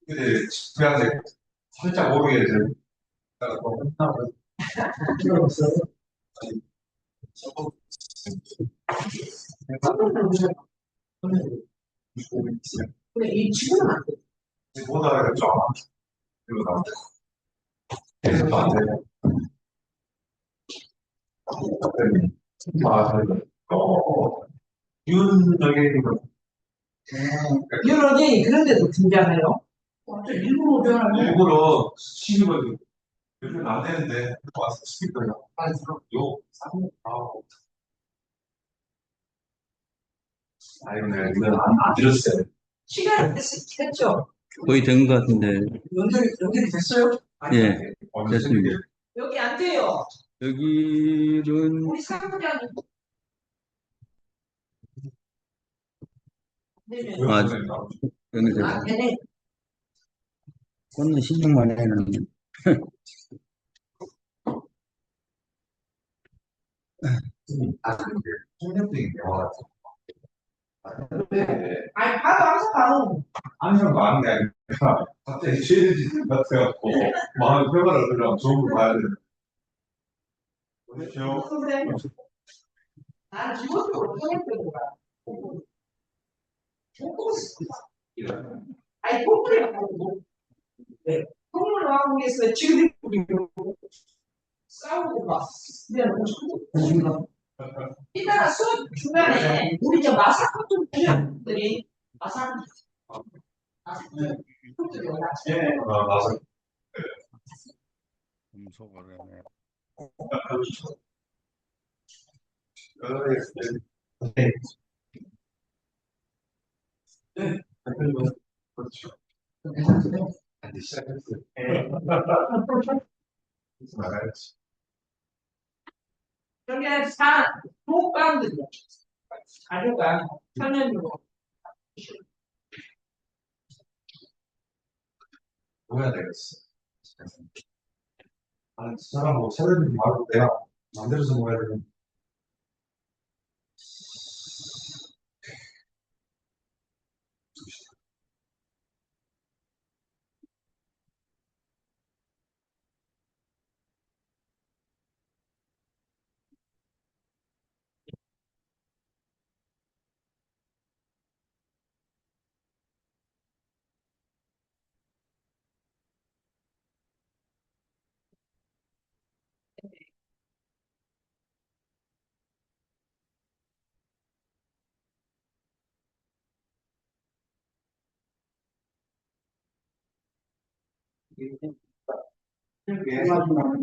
근데 그냥 살짝 모르게 이제 뭐 끝나고 들어갔어요. 근데 이 친구는 안 돼. 보다가 좀 이거 나 계속 안 돼. 맞아요. 윤정혜님은 여론이 그런데도 등장해요. 일부러 변하는 일부러 시집을 요즘 안 되는데 와서 시킬 거예요. 아니 요 사고 아이고 내가 이건 안 들었어요. 시간이 됐죠. 거의 된 것 같은데. 연결이 됐어요? 예, 됐습니다. 여기 안 돼요. 여기는, 우리 사무장님. 아, 여기 아, 됐어. 걔네. 건너 신청만 해놨네. 청년들이 영화 근데 아니, 바로 항상 바로. 항상 마음이 아니라 갑자기 취해지는 것 같아갖고 마음이 회발을 하려면 좋은 걸 봐야 되는 그렇죠. 그래. 나는 기본적으로 평행되는 거야. 아니, 콩물이 나오고. 네. 콩물 나오고 있어요. 지금 싸우고 막. 이따가 수업 중간에 우리 저 마사카 좀 분들이 마사카 분들이 예, 맞아. 금속을 네. 네. 그렇죠. 이제 시작했어요. 나가야지. 여기는 사 독감들이야. 가족가 천연으로 뭐야 되겠어. 아니, 저 사람 뭐 차려주지 말고 내가 만들어서 먹어야 되는.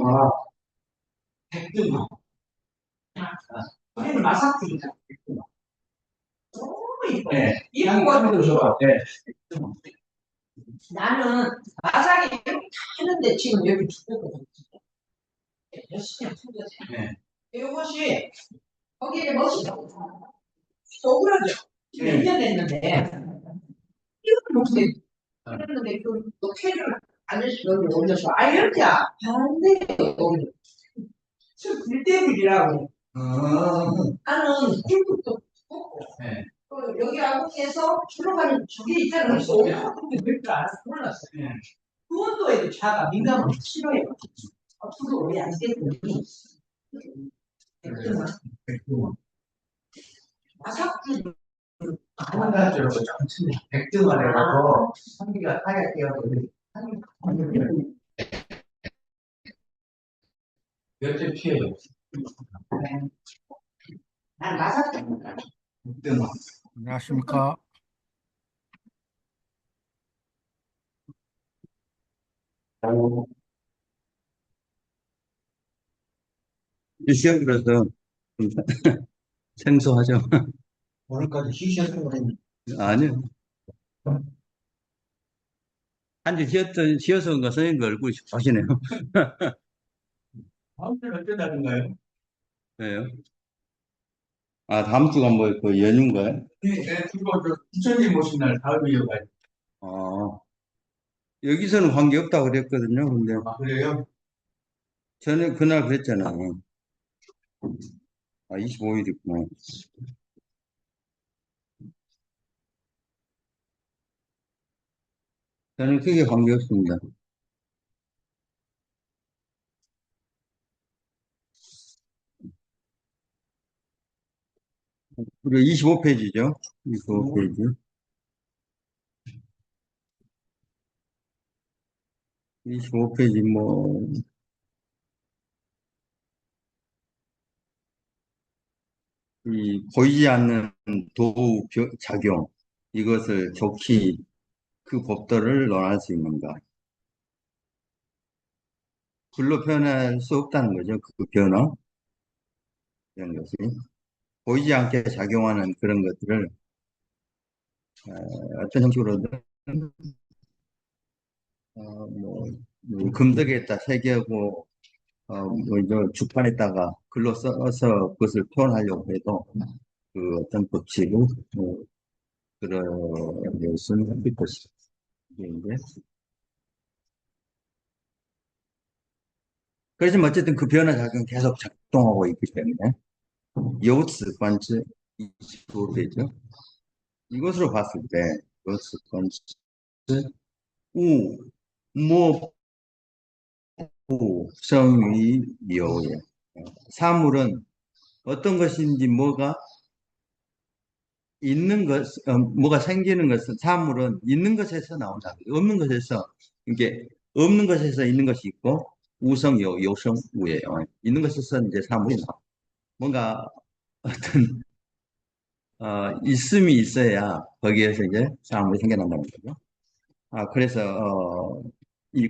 아, 백등어. 우리는 마사크이다. 너무 이뻐. 네. 이쁜 거 좋아. 네. 나는 마사크 이렇게 다 했는데 지금 여기 두꺼거든. 열심히 한 거지. 네. 이것이 거기에 멋있어. 억울하죠. 몇 년 됐는데 이걸 못해. 그랬는데 그 캐를 아저씨 여기 올려서 아 이렇게 안 돼요. 여기. 저 글대물이라고. 나는 꿀꿀도 뽑고 네. 여기 아궁이에서 들어가는 저게 있잖아요. 그래서 어떻게 될줄 알았어. 몰랐어. 네. 그것도 자가 민감한 싫어해요. 앞으로 왜안 되겠니? 아삭주 한 가지로 백등을 해가지고 한기가 하얗게 하고 몇째 피해요. 난 마삭주 백등. 안녕하십니까. 시험 그래서 좀 생소하죠. 오늘까지 쉬셨던 거는 아니요. 한주 쉬어서 온가 선생님 얼굴이 하시네요. 다음 주는 언제 날인가요? 왜요? 아, 다음 주가 뭐, 그 연휴인가요? 네, 그거 부처님 오신 날 다음이어가지고. 아, 여기서는 관계없다고 그랬거든요. 근데 아, 그래요? 저는 그날 그랬잖아요. 아, 25일이구나. 저는 크게 관계없습니다. 우리 25페이지죠? 25페이지. 25페이지 이 보이지 않는 도우 작용 이것을 좋게 그 법도를 논할 수 있는가? 글로 표현할 수 없다는 거죠. 그 변화 이런 것이 보이지 않게 작용하는 그런 것들을 어떤 형식으로든 금속에다 새기고 주판에다가 글로 써서 그것을 표현하려고 해도 그 어떤 법칙을 그런 것은 할 것이다. 이게 이제 그렇지만 어쨌든 그 변화 작용이 계속 작동하고 있기 때문에 요츠 관치 25페이지죠. 이것으로 봤을 때 요츠 관치 우, 모, 부, 성의, 묘예 사물은 어떤 것인지 뭐가 생기는 것은 사물은 있는 것에서 나온다. 없는 것에서 이게 없는 것에서 있는 것이 있고 우성요, 요성, 우예요. 있는 것에서 이제 사물이 나와. 뭔가 어떤 있음이 있어야 거기에서 이제 사물이 생겨난다는 거죠. 그래서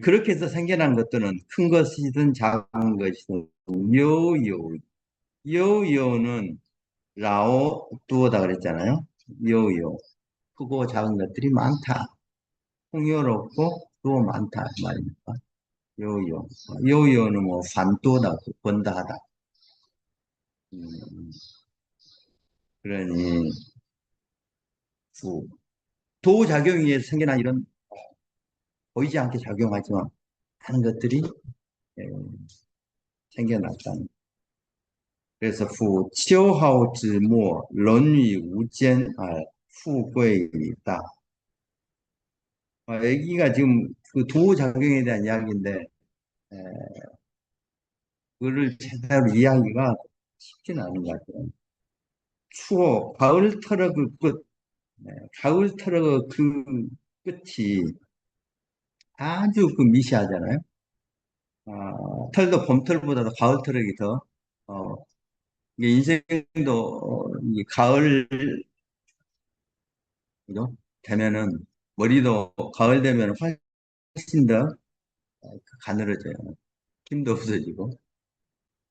그렇게 해서 생겨난 것들은 큰 것이든 작은 것이든 요요 요요는 라오 두어다 그랬잖아요. 요요 크고 작은 것들이 많다. 풍요롭고 또 많다 그 말입니다. 요요 요요는 뭐 반도다 권다하다. 음, 그러니 부 도작용에 의해서 생겨난 이런 보이지 않게 작용하지만 하는 것들이 예, 생겨났다는. 그래서 치오하오즈모 런위 우젠알 후贵있다. 여기가 지금 그 도작용에 대한 이야기인데 에, 그거를 제대로 이해하기가 쉽지는 않은 것 같아요. 가을 터러 그 끝, 가을 터러 그 끝이 아주 그 미시하잖아요. 털도 봄털보다도 가을 터럭이 더, 어, 이게 인생도 이 가을 그죠? 되면은 머리도 가을 되면 훨씬 더 가늘어져요. 힘도 없어지고.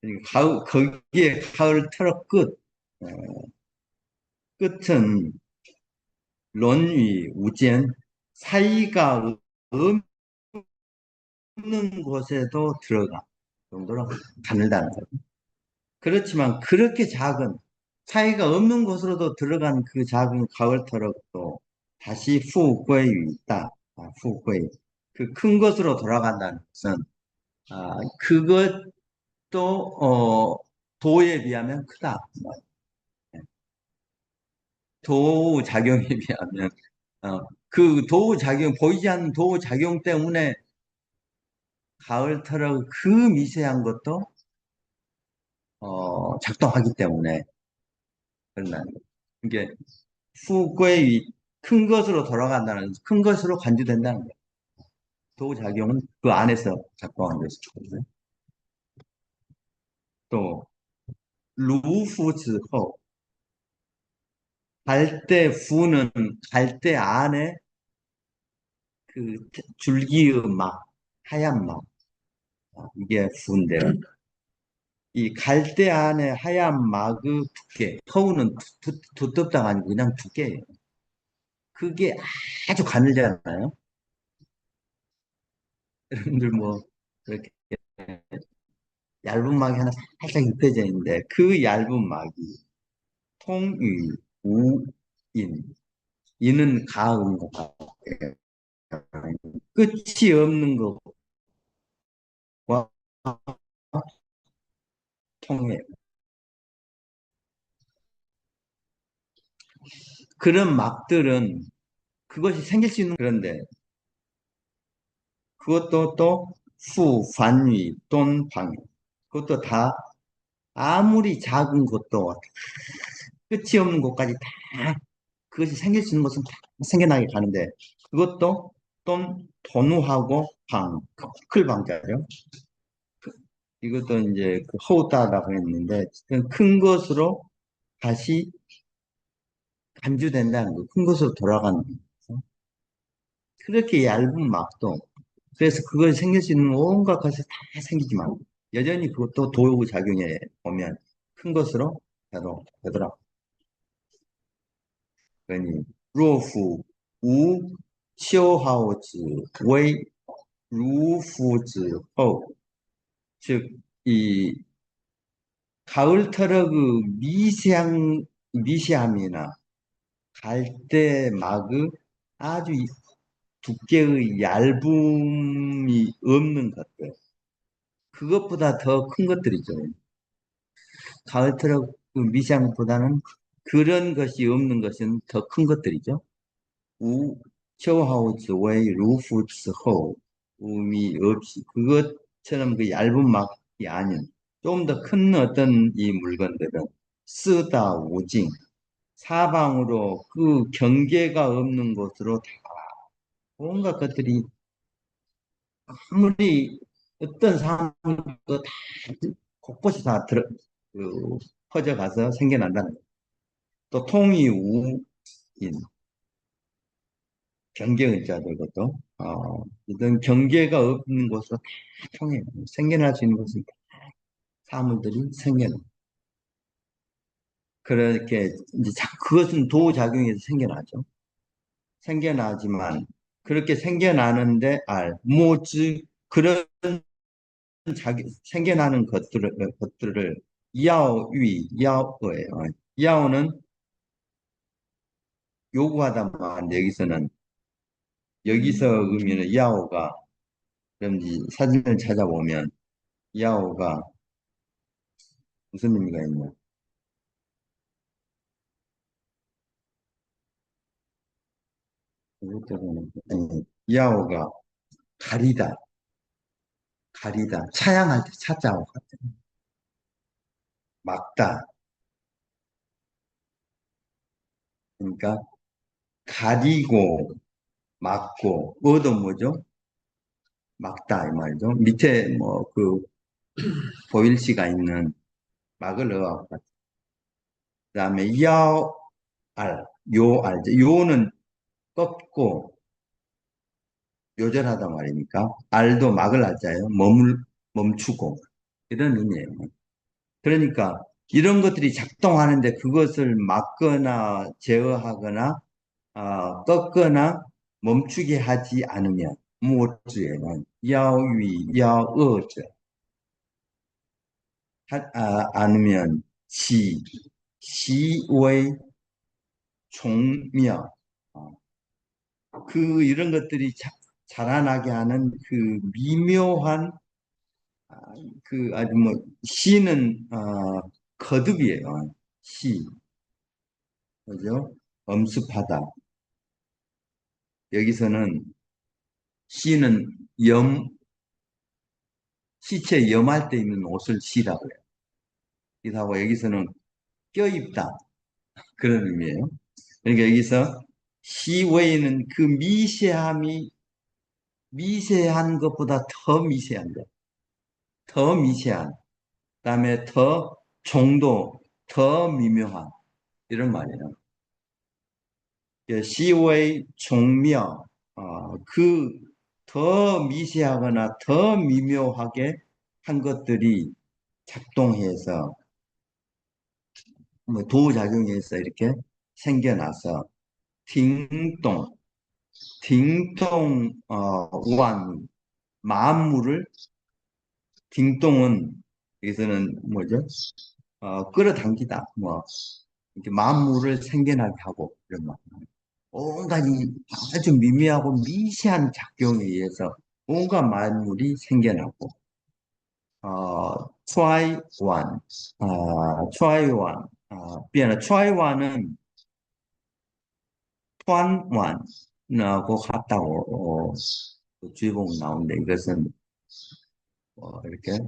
그러니까 거기에 가을 터럭 어, 끝은 론위, 우젠, 사이가 없는 곳에도 들어가. 정도로 가늘다는 거죠. 그렇지만 그렇게 작은 사이가 없는 곳으로도 들어간 그 작은 가을 터럭도 다시 후구에 있다. 후구에 그 큰 것으로 돌아간다는 것은 그것도 도에 비하면 크다. 도 작용에 비하면 그 도 작용 보이지 않는 도 작용 때문에 가을 터럭 그 미세한 것도 작동하기 때문에 그런다는 거죠. 이게 후구의 큰 것으로 돌아간다는 큰 것으로 간주된다는 거예요. 도작용은 그 안에서 작동하는 것이거든요. 또 루후즈호 갈대 후는 갈대 안에 그 줄기의 막 하얀 막 이게 후인데요. 이 갈대 안에 하얀 막의 두께 허우는 두텁다가 아니고 그냥 두께예요. 그게 아주 가늘잖아요. 여러분들 뭐 이렇게 얇은 막이 하나 살짝 입혀져 있는데 그 얇은 막이 통유, 우인, 이는 가운 것 같아요. 끝이 없는 것과 통해. 그런 막들은 그것이 생길 수 있는 그런데 그것도 또 후, 반위, 돈, 방위. 그것도 다 아무리 작은 것도 끝이 없는 것까지 다 그것이 생길 수 있는 것은 다 생겨나게 가는데 그것도 돈, 돈우하고 방, 클 방자죠. 이것도 이제 그 허우따라고 했는데 큰 것으로 다시 간주된다는 거, 큰 것으로 돌아가는 거. 그렇게 얇은 막도 그래서 그걸 생길 수 있는 온갖 것이 다 생기지만 여전히 그것도 도구 작용에 보면 큰 것으로 되더라고. 그러니 若夫无修好之为如夫之后， 즉 이 가을터러 그 미세함이나 갈대막의 아주 두께의 얇음이 없는 것들, 그것보다 더 큰 것들이죠. 가을트럭 그 미장보다는 그런 것이 없는 것은 더 큰 것들이죠. 우, 셔하우즈 웨이 루프츠 호 음이 없이 그것처럼 그 얇은 막이 아닌 좀 더 큰 어떤 이 물건들은 쓰다 우징 사방으로 그 경계가 없는 곳으로 다 온갖 것들이 아무리 어떤 상황도 다 곳곳이 다 퍼져가서 생겨난다는 거예요. 또 통이 우인 경계의자들 것도 이런 경계가 없는 곳으로 다 통해요. 생겨날 수 있는 곳은 다 사물들이 생겨나. 그렇게 이제 그것은 도작용에서 생겨나죠. 생겨나지만 그렇게 생겨나는데 뭐지 그런 생겨나는 것들을 야오위 야오예요. 야오는 요구하다만 여기서 의미는 야오가 그럼 이 사진을 찾아보면 야오가 무슨 의미가 있냐? 야오가 가리다, 차양할 때 차자오 같은 막다. 그러니까 가리고 막고 뭐도 뭐죠? 막다 이 말이죠. 밑에 뭐 그 보일시가 있는 막을 넣어. 그다음에 요알죠. 요는 꺾고 요절하다 말이니까 알도 막을 알자예요. 멈추고 이런 의미예요. 그러니까 이런 것들이 작동하는데 그것을 막거나 제어하거나 꺾거나 멈추게 하지 않으면 무엇즈에는 야위 야어즈 않으면 시의 총명 그 이런 것들이 자라나게 하는 그 미묘한 그 아주 뭐 시는 거듭이에요. 시 그죠? 엄습하다. 여기서는 시는 시체 염할 때 입는 옷을 시라고 해요. 그래서 여기서는 껴입다 그런 의미예요. 그러니까 여기서 시 외에는 그 미세한 것보다 더 미세한 것, 더 미세한, 그다음에 더 정도, 더 미묘한 이런 말이에요. 시의 종묘, 그 더 미세하거나 더 미묘하게 한 것들이 작동해서 뭐 도작용해서 이렇게 생겨나서 딩동, 딩동완 만물을 딩동은 여기서는 뭐죠? 끌어당기다 뭐 이렇게 만물을 생겨나게 하고 이런 말. 온갖 이 아주 미미하고 미세한 작용에 의해서 온갖 만물이 생겨나고 트와이완 트와이완 비하나 트와이완은 투안완하고 같다고 주의봉 나오는데 이것은 이렇게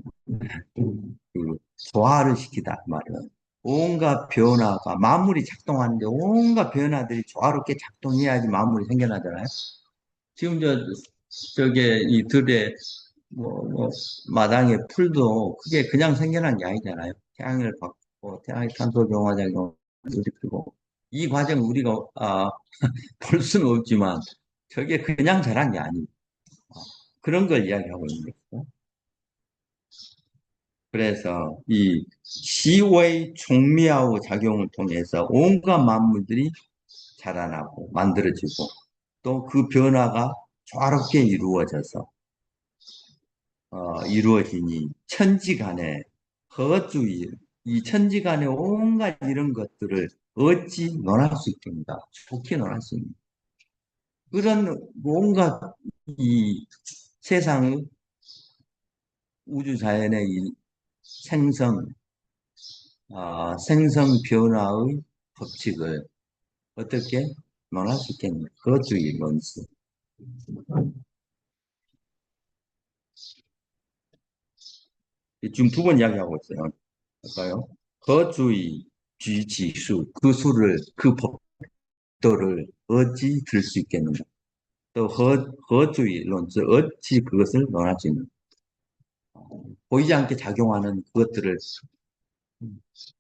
그 조화를 시키다 말이에요. 온갖 변화가 만물이 작동하는데 온갖 변화들이 조화롭게 작동해야지 만물이 생겨나잖아요. 지금 저게 이 들에 뭐 마당에 풀도 그게 그냥 생겨난 게 아니잖아요. 태양을 받고 태양의 탄소 정화작용을 일으키고 이 과정 우리가 볼 수는 없지만 저게 그냥 자란 게 아니고 그런 걸 이야기하고 있는 거죠. 그래서 이 시의 촉미하고 작용을 통해서 온갖 만물들이 자라나고 만들어지고 또 그 변화가 조화롭게 이루어져서 이루어지니 천지간에 허주의 이 천지간에 온갖 이런 것들을 어찌 논할 수 있겠는가 좋게 논할 수 있는 그런 온갖 이 세상의 우주 자연의 이 생성 생성 변화의 법칙을 어떻게 논할 수 있겠는가 거주의 논술 지금 두 번 이야기하고 있어요. 볼까요? 거주의 쥐지수 그 수를 그 법도를 어찌 들 수 있겠는가? 또 거주의論즉 어찌 그것을 논할 수 있는가? 보이지 않게 작용하는 그것들을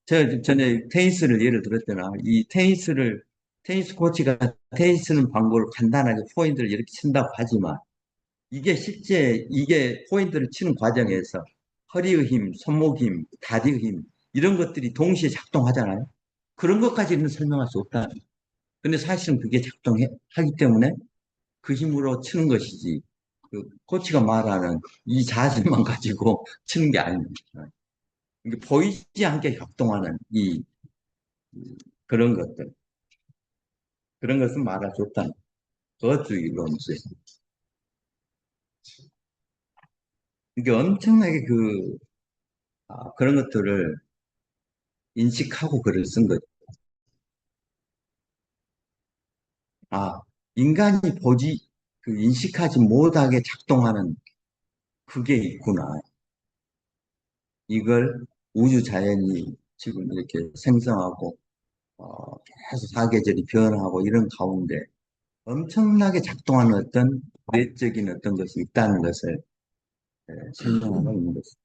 제가 전에 테니스를 예를 들었잖아. 이 테니스 코치가 테니스는 방법을 간단하게 포인트를 이렇게 친다고 하지만 이게 실제 이게 포인트를 치는 과정에서 허리의 힘, 손목 힘, 다리의 힘 이런 것들이 동시에 작동하잖아요. 그런 것까지는 설명할 수 없다. 근데 사실은 그게 작동하기 때문에 그 힘으로 치는 것이지. 그 코치가 말하는 이 자세만 가지고 치는 게 아닙니다. 이게 보이지 않게 작동하는 그런 것들. 그런 것은 말할 수 없다는 거주의론지. 이게 엄청나게 그런 것들을 인식하고 글을 쓴 거죠. 아, 인간이 인식하지 못하게 작동하는 그게 있구나. 이걸 우주 자연이 지금 이렇게 생성하고, 계속 사계절이 변하고 이런 가운데 엄청나게 작동하는 어떤 내적인 어떤 것이 있다는 것을 설명하고 있는 것입니다.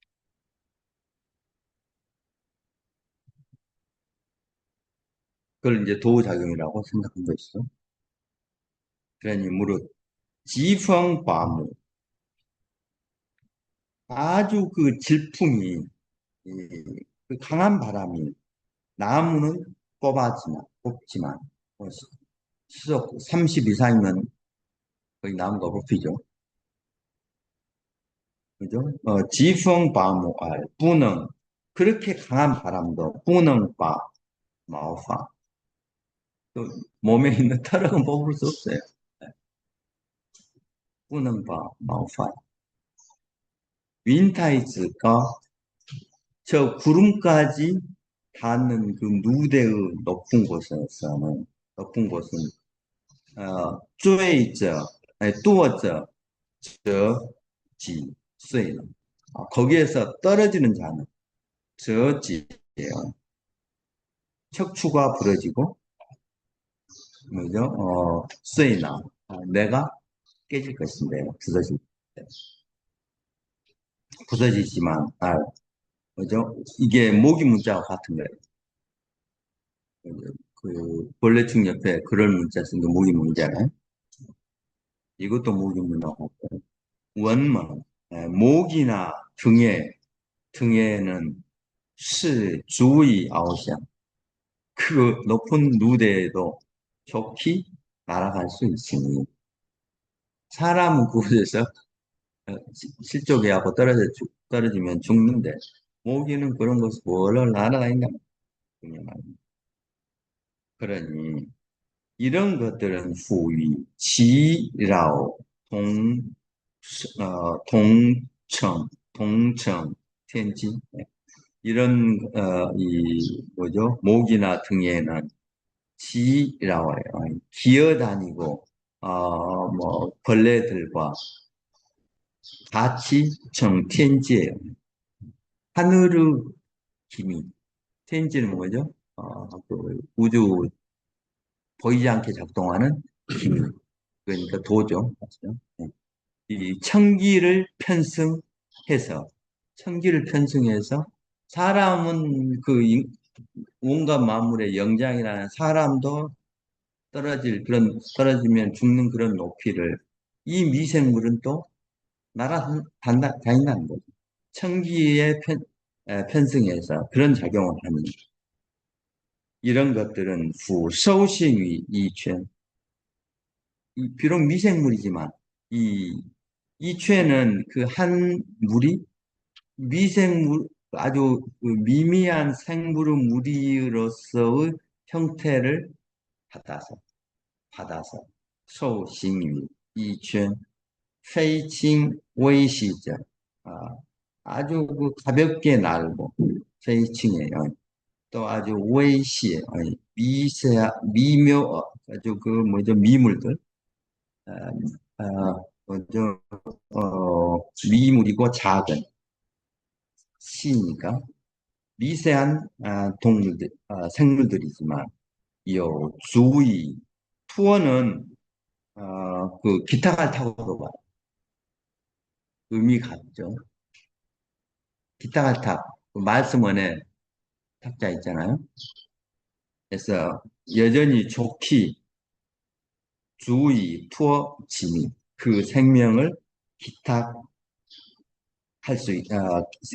그걸 이제 도우작용이라고 생각한 것이죠. 그러니 무릇 지펑과무 아주 그 질풍이 그 강한 바람이 나무는 뽑지만 시속 30 이상이면 거의 나무가 뽑히죠. 그죠? 지펑바무 뿌능 그렇게 강한 바람도 뿌능바 마오파 또 몸에 있는 털은 뽑을 수 없어요. 뿌능바 마오파 윈타이즈가 저 구름까지 닿는 그 누대의 높은 곳은 쪼이저 아니 뚜어져 저지 쇠 거기에서 떨어지는 자는 저지예요. 척추가 부러지고 뭐죠? 쇠나 내가 깨질 것인데 부서지지만 뭐죠? 이게 모기 문자와 같은 거예요. 그 벌레충 옆에 그럴 문자 쓴 게 모기 문자네. 이것도 모기 문자고 원문 목이나 등에는 시 주의 아오샹 그 높은 누대에도 좋게 날아갈 수 있으니 사람은 그곳에서 실족해하고 떨어지면 죽는데 모기는 그런 것을 월월 날아다닌다. 그러니 이런 것들은 후위 지라오 동청 텐지 이런 이 뭐죠 목이나 등에는 지라고 해요. 기어다니고 뭐 벌레들과 가치 정天界예요. 하늘의 기미. 텐지는 뭐죠? 그 우주 보이지 않게 작동하는 기미. 그러니까 도죠. 맞죠? 네. 이 천기를 편승해서 사람은 온갖 만물의 영장이라는 사람도 떨어지면 죽는 그런 높이를 이 미생물은 또 날아다닌다는 거죠. 천기에 편승해서 그런 작용을 하는 이런 것들은 후소싱의 이체 비록 미생물이지만 이 이체는 그 한 물이 미생물 아주 그 미미한 생물의 무리로서의 형태를 받아서 소싱이 이체 페이칭 웨이시죠. 아, 아주 그 가볍게 날고 페이칭이에요. 또 아주 웨이시에 미묘 아주 그 뭐죠 미물들 아, 뭐죠 미물이고 작은 시니까 미세한 생물들이지만 요 주의 투어는 그 기타를 타고도 봐 의미 같죠. 기타를 그 말씀 안에 탁자 있잖아요. 그래서 여전히 좋기 주의 투어 지니 그 생명을 기탁할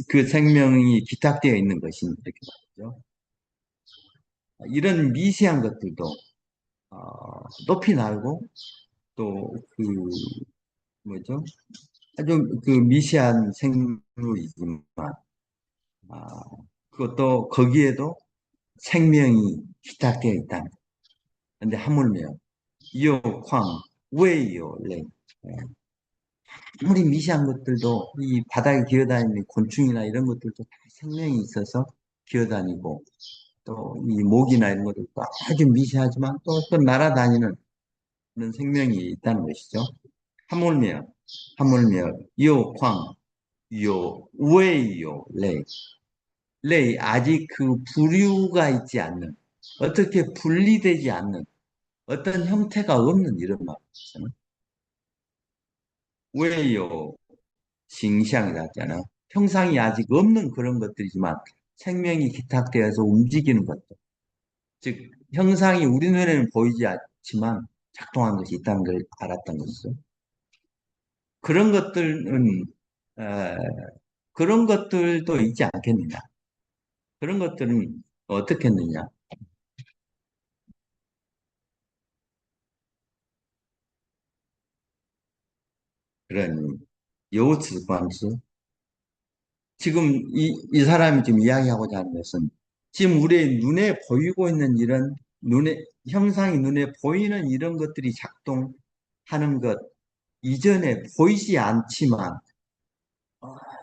그 생명이 기탁되어 있는 것이 이렇게 말이죠. 이런 미세한 것들도 높이 날고 또 그 뭐죠? 아주 그 미세한 생물이지만 아, 그것도 거기에도 생명이 기탁되어 있다. 근데 하물며 이요 쾅 왜요 레 아무리 미세한 것들도 이 바닥에 기어다니는 곤충이나 이런 것들도 다 생명이 있어서 기어다니고 또 이 모기나 이런 것들도 아주 미세하지만 또 날아다니는 그런 생명이 있다는 것이죠. 하물며 요 쾅, 요 왜요 레 아직 그 부류가 있지 않는 어떻게 분리되지 않는 어떤 형태가 없는 이런 말이잖아요. 왜요形象이라잖아. 형상이 아직 없는 그런 것들이지만 생명이 기탁되어서 움직이는 것들. 즉 형상이 우리 눈에는 보이지 않지만 작동한 것이 있다는 걸 알았던 것이죠. 그런 것들은 에, 그런 것들도 있지 않겠느냐. 그런 것들은 어떻게 했느냐. 그런 요츠 관수. 지금 이 사람이 지금 이야기하고자 하는 것은 지금 우리의 눈에 보이고 있는 이런 형상이 눈에 보이는 이런 것들이 작동하는 것 이전에 보이지 않지만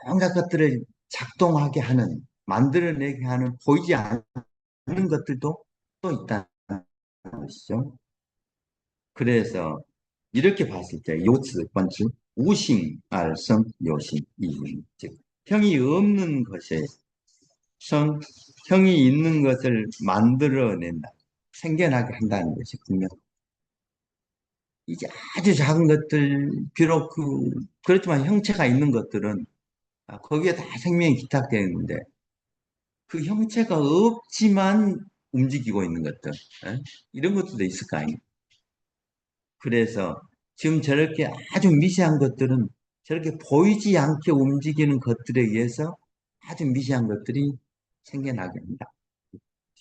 온갖 것들을 작동하게 하는, 만들어내게 하는 보이지 않는 것들도 또 있다는 것이죠. 그래서 이렇게 봤을 때 요츠 번츠 우싱 알성 요싱 이ing 즉 형이 없는 것에 형이 있는 것을 만들어낸다. 생겨나게 한다는 것이 분명. 이제 아주 작은 것들, 비록 그렇지만 형체가 있는 것들은 거기에 다 생명이 기탁되어 있는데 그 형체가 없지만 움직이고 있는 것들, 이런 것들도 있을 거 아니에요. 그래서 지금 저렇게 아주 미세한 것들은 저렇게 보이지 않게 움직이는 것들에 의해서 아주 미세한 것들이 생겨나게 한다.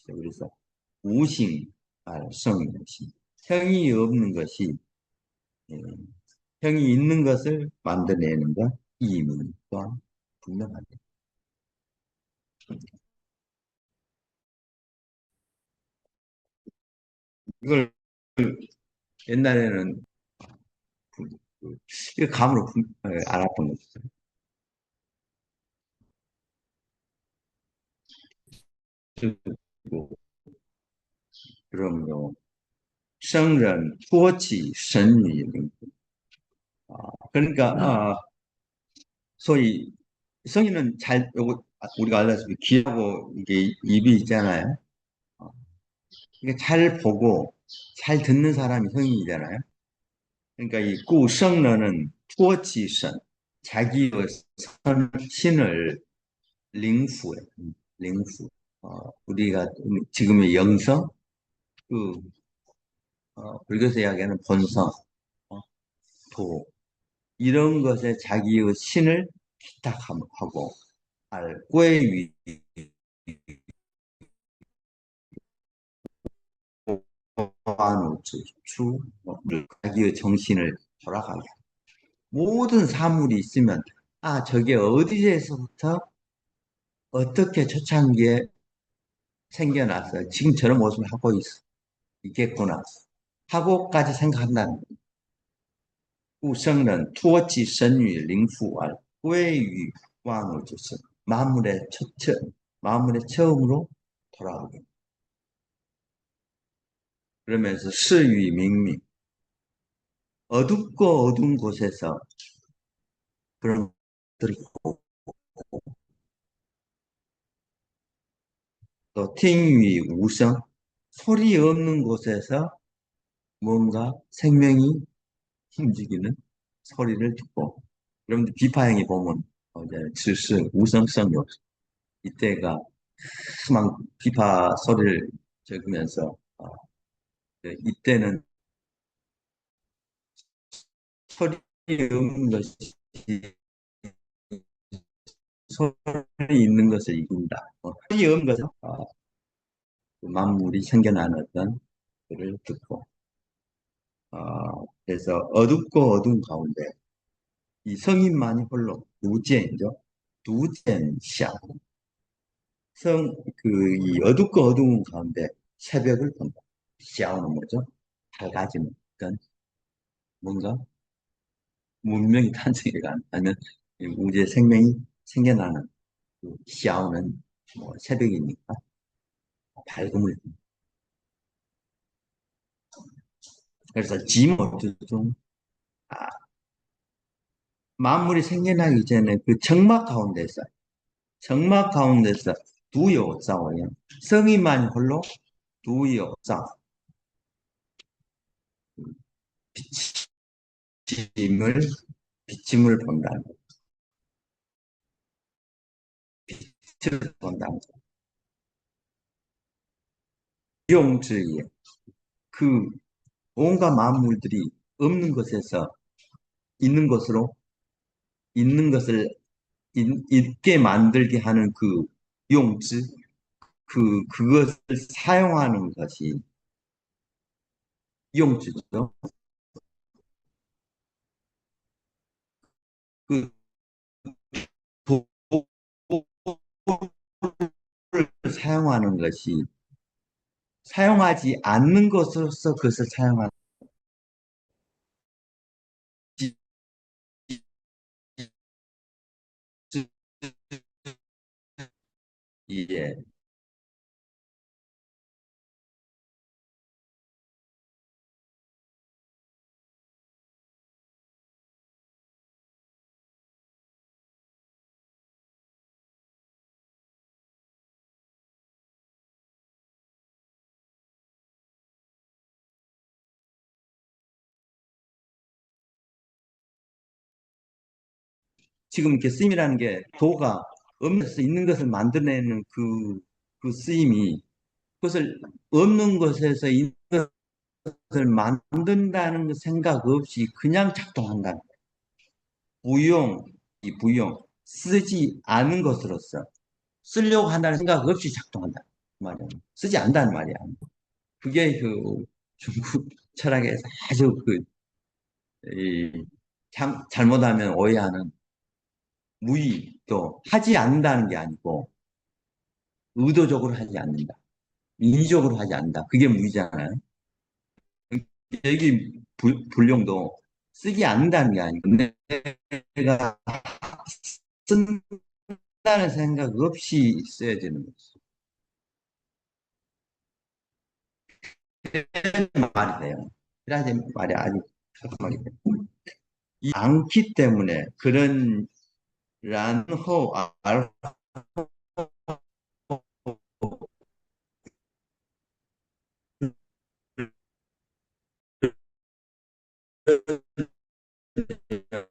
그래서 우심, 성이시 형이 없는 것이 예, 형이 있는 것을 만들어내는 것, 이 의미가 분명하다. 이걸 옛날에는 이거 감으로 알았던 거죠. 그리고 그럼요. 성人, 托起神女. 그러니까 소위 성인은 잘 요거 우리가 알다시피 귀하고 이게 입이 있잖아요. 어, 이게 잘 보고 잘 듣는 사람이 성인이잖아요. 그러니까 이 꾸성러는 투어치선 자기의 신을 링후에 링후 우리가 지금의 영성 그 불교에서 이야기하는 본성 어, 도 이런 것에 자기의 신을 기탁하고 알 꾀위 보완우주 자기의 정신을 돌아가게 모든 사물이 있으면 아 저게 어디에서부터 어떻게 초창기에 생겨났어요. 지금 저런 모습을 하고 있겠구나 하고까지 생각한다는 거예요. 우성은 투어치 선유 링후알 꾀유 왕우주스 만물의 처음으로 돌아오게 그러면서 스위 명명 어둡고 어두운 곳에서 그런 것들이 있고 또 팅위 우성 소리 없는 곳에서 뭔가 생명이 움직이는 소리를 듣고 여러분들 비파행이 보면 이제 질스 우성성이 없어 이때가 막 비파 소리를 적으면서 이때는 소리 없는 것이 소리 있는 것을 이긴다. 소리 없는 것은 그 만물이 생겨나는 것을 듣고 그래서 어둡고 어두운 가운데 이 성인만이 홀로 누젠죠? 누젠샤 이 어둡고 어두운 가운데 새벽을 본다. 샤오는 뭐죠? 밝아지는 그러니까 뭔가 문명이 탄생해가 아니면 우주의 생명이 생겨나는 그 샤오는 뭐 새벽이니까 밝음을 그래서 지모투중 만물이 생겨나기 전에 그 정막 가운데서 두요 싸워요. 성이만 홀로 두요 싸 비침을 비침을 본다는 거. 빛을 본다는 거. 용주의 그 온갖 만물들이 없는 것에서 있는 것으로 있는 것을 있게 만들게 하는 그 용지 그것을 사용하는 것이 용지죠. 그 도를 사용하는 것이 사용하지 않는 것으로서 그것을 사용하는 이게 지금 이렇게 쓰임이라는 게 도가 없는 것에서 있는 것을 만들어내는 그 쓰임이 그것을 없는 것에서 있는 것을 만든다는 생각 없이 그냥 작동한다. 부용, 쓰지 않은 것으로서 쓰려고 한다는 생각 없이 작동한다. 말이야. 쓰지 않는다는 말이야. 그게 그 중국 철학에서 아주 이, 잘못하면 오해하는 무의, 또 하지 않는다는 게 아니고 의도적으로 하지 않는다. 인위적으로 하지 않는다. 그게 무의잖아요. 여기 불용도 쓰지 않는다는 게 아니고 내가 쓴다는 생각 없이 써야 되는 거지. 말이 돼요. 그래야지 말이 아주 말이 돼요. 않기 때문에 그런 然后而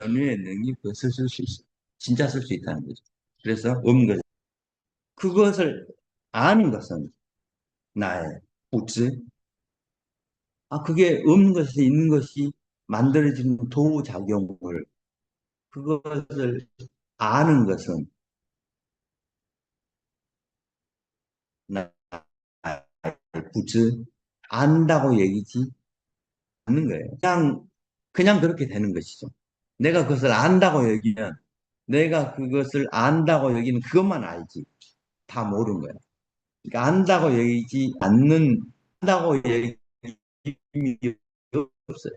연유의 능력을 쓸 수 있어. 진짜 쓸 수 있다는 거죠. 그래서 없는 것, 그것을 아는 것은 나의 우즈. 그게 없는 것에서 있는 것이 만들어지는 도우작용을, 그것을 아는 것은 나의 우즈. 안다고 얘기지 않는 거예요. 그냥 그렇게 되는 것이죠. 내가 그것을 안다고 여기면, 내가 그것을 안다고 여기는 그것만 알지. 다 모르는 거야. 그러니까 안다고 여기지 않는, 안다고 여기는 게 없어요.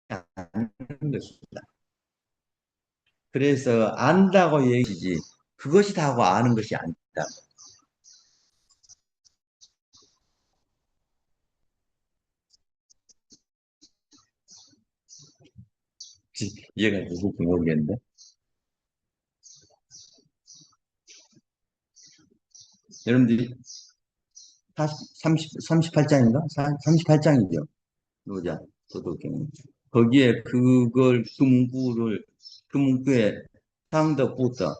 아는 것입니다. 그래서 안다고 얘기지, 그것이 다고 아는 것이 아니다. 이해가 되고 모르겠는데. 여러분들이 38장인가? 38장이죠. 노자, 도덕경. 거기에 그 문구에 상덕부터,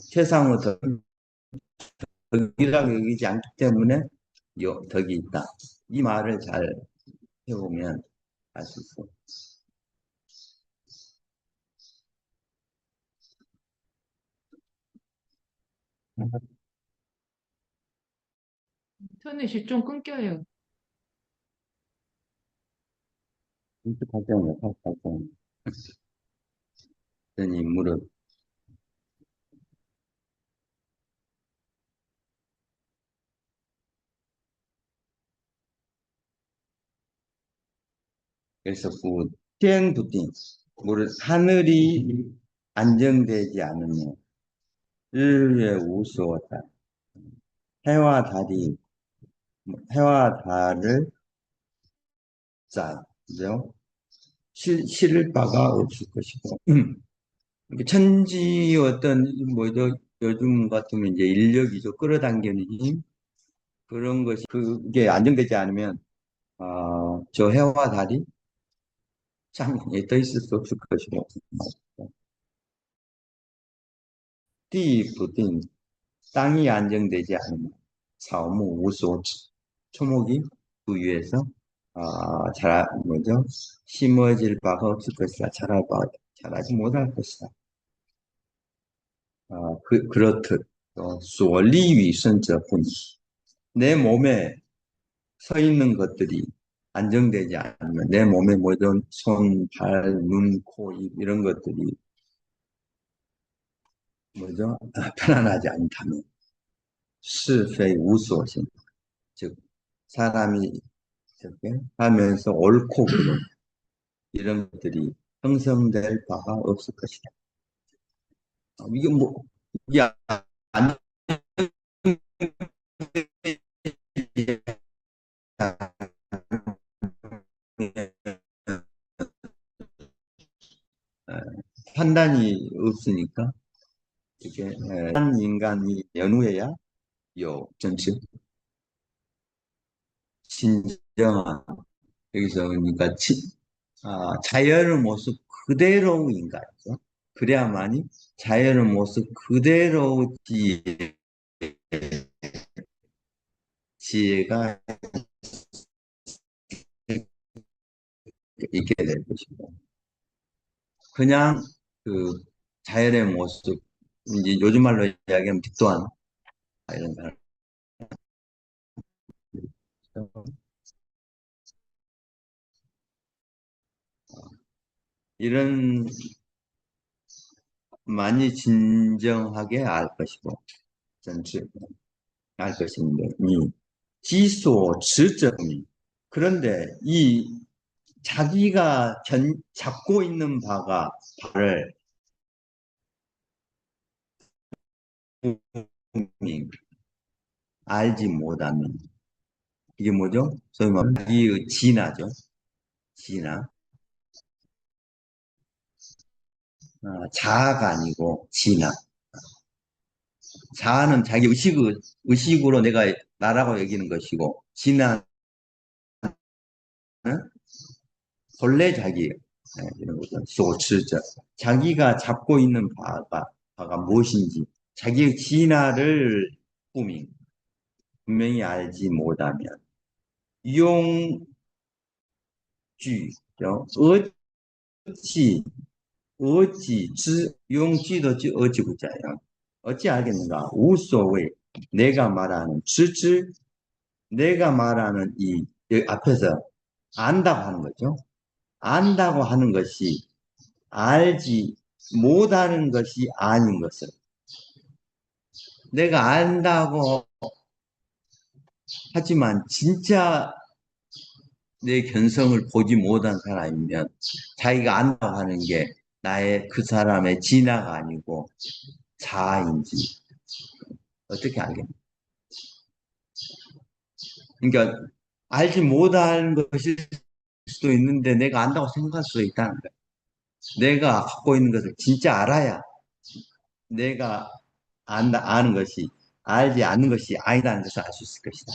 최상부터 덕이라고 여기지 않기 때문에 덕이 있다. 이 말을 잘 해보면 알 수 있어. 인터넷이 좀 끊겨요. 38장이요, 38장. 이 무릇 그래서 그天不定 무릇 하늘이 안정되지 않으면日月 우수하다. 해와 달이 해와 달을 그죠? 실을 바가 없을 것이고 천지 어떤 뭐죠? 요즘 같으면 이제 인력이죠. 끌어당기는 힘 그런 것이 그게 안정되지 않으면 저 해와 달이 참 떠 있을 수 없을 것이고 띠不定 땅이 안정되지 않으면 사오무 우소 초목이 그 위에서 뭐죠? 심어질 바가 없을 것이다. 자라지 못할 것이다. 그렇듯 소리위선者뿐이 내 몸에 서 있는 것들이 안정되지 않으면 내 몸에 모든 손, 발, 눈, 코, 입 이런 것들이 뭐죠? 편안하지 않다면是非 우소신 즉 사람이 이렇게 하면서 옳고 그름 이런 것들이 형성될 바가 없을 것이다. 이게 뭐 이게 안 판단이 없으니까 이게 한 인간이 연후해야 요 전체 진정한 여기서 그러니까 자연의 모습 그대로인 거죠. 그래야만이 자연의 모습 그대로 지혜가 있게 될 것이고 그냥 그 자연의 모습 이제 요즘 말로 이야기하면 득도한 이런 사람 이런 많이 진정하게 알 것이고 전체 알 것인데 이 지소 지점이 그런데 이 자기가 잡고 있는 바를 알지 못하면 이게 뭐죠? 소위 말하는 자기의 진화죠. 진화. 자아가 아니고 진화. 자아는 자기 의식으로 내가 나라고 여기는 것이고, 진화는 본래 자기, 이런 거죠. 소치자. 자기가 잡고 있는 바가 무엇인지, 자기의 진화를 꿈이 분명히 알지 못하면, 용쥐, 어찌, 용쥐도 어찌 구자요. 어찌 알겠는가? 우소谓. 내가 말하는 내가 말하는 여기 앞에서 안다고 하는 거죠. 안다고 하는 것이 알지 못하는 것이 아닌 것을. 내가 안다고 하지만 진짜 내 견성을 보지 못한 사람이면 자기가 안다고 하는 게 나의 그 사람의 진화가 아니고 자아인지 어떻게 알겠나? 그러니까 알지 못하는 것일 수도 있는데 내가 안다고 생각할 수도 있다는 거야. 내가 갖고 있는 것을 진짜 알아야 내가 아는 것이 알지 않는 것이 아니다는 것을 알 수 있을 것이다.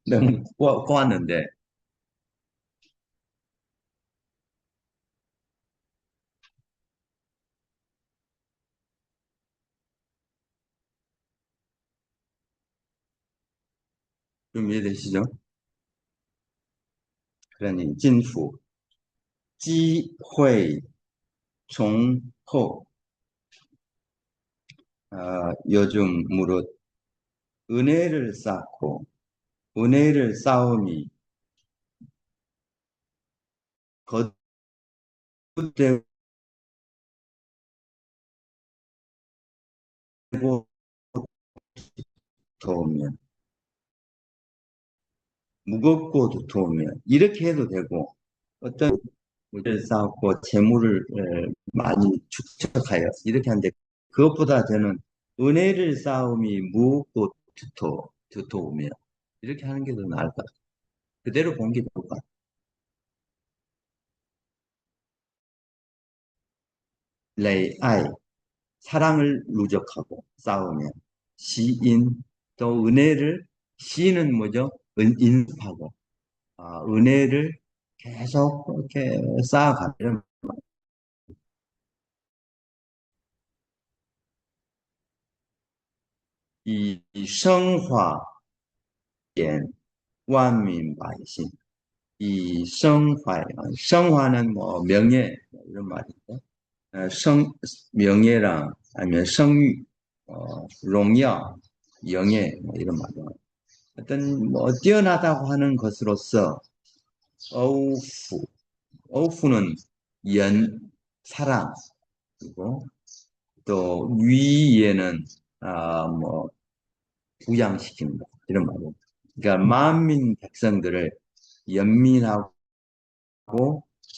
너무 꼬았는데 좀 이해되시죠? 그러니 진후, 지회, 종호. 요즘 무릇 은혜를 쌓고 은혜를 쌓음이 거듭되고 두터우면 무겁고 두터우면 이렇게 해도 되고 어떤 물을 쌓고 재물을 많이 축적하여 이렇게 하는데 그것보다 저는 은혜를 쌓음이 무겁고 두터우면 이렇게 하는 게 더 나을 것 같아요. 그대로 본 게 좋을 것 같아요. 레이아이 사랑을 누적하고 쌓으면 시인 또 은혜를 시인은 뭐죠? 인습하고 은혜를 계속 이렇게 쌓아가면 이 성화엔 완민百姓이 성화는 뭐 명예 이런 말인데 명예랑 아니면 성유,荣耀, 영예 뭐 이런 말이요. 어떤 뭐 뛰어나다고 하는 것으로서 어우후, 어우후는 사랑 그리고 또 위에는 뭐 부양시키는 것 이런 말이에요. 그러니까 만민 백성들을 연민하고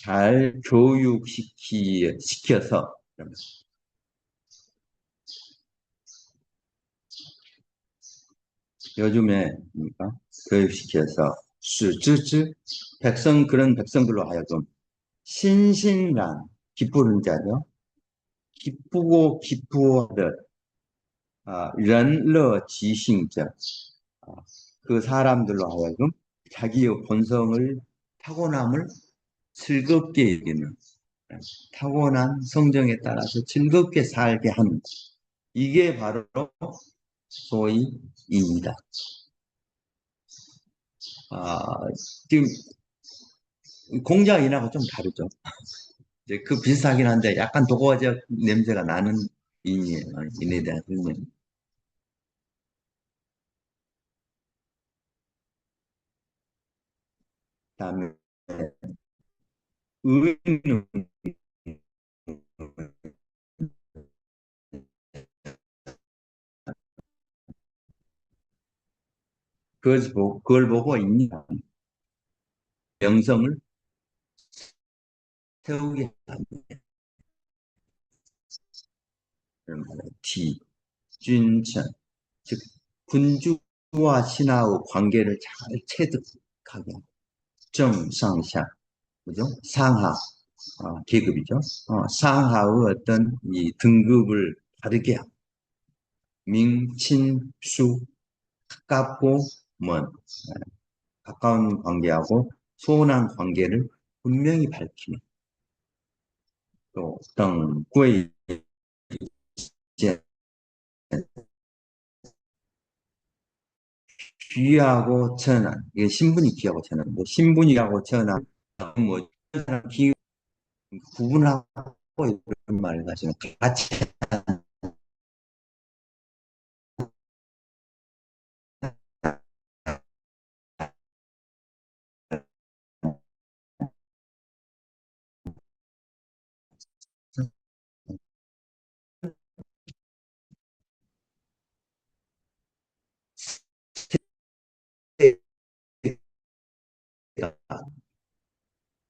잘 교육시켜서 요즘에 그러니까 교육시켜서 수즈즈 그런 백성들로 하여금 신신란 기쁘는 자죠. 기쁘고 기쁘어들 런러지싱者그 사람들로 하여금 자기의 본성을 타고남을 즐겁게 여기는 타고난 성정에 따라서 즐겁게 살게 하는 이게 바로 소위 이입니다. 지금 공자 인하고 좀 다르죠. 이제 그 비슷하긴 한데 약간 도거적 냄새가 나는 인이에요. 인에 대한 설명. 그다음에 의는 그걸 보고 인간 명성을 세우게 하는 티, 준천, 즉 군주와 신하의 관계를 잘 체득하게 하고 정상샤, 그죠? 상하, 계급이죠. 상하의 어떤 이 등급을 다르게 하고, 민, 친, 수, 가깝고 먼, 가까운 관계하고 소원한 관계를 분명히 밝히는 또 어떤 구의 이제 귀하고 천한 이게 신분이 귀하고 천한인데 신분이하고 천한 뭐 기 구분하고 이런 말을 가지고 같이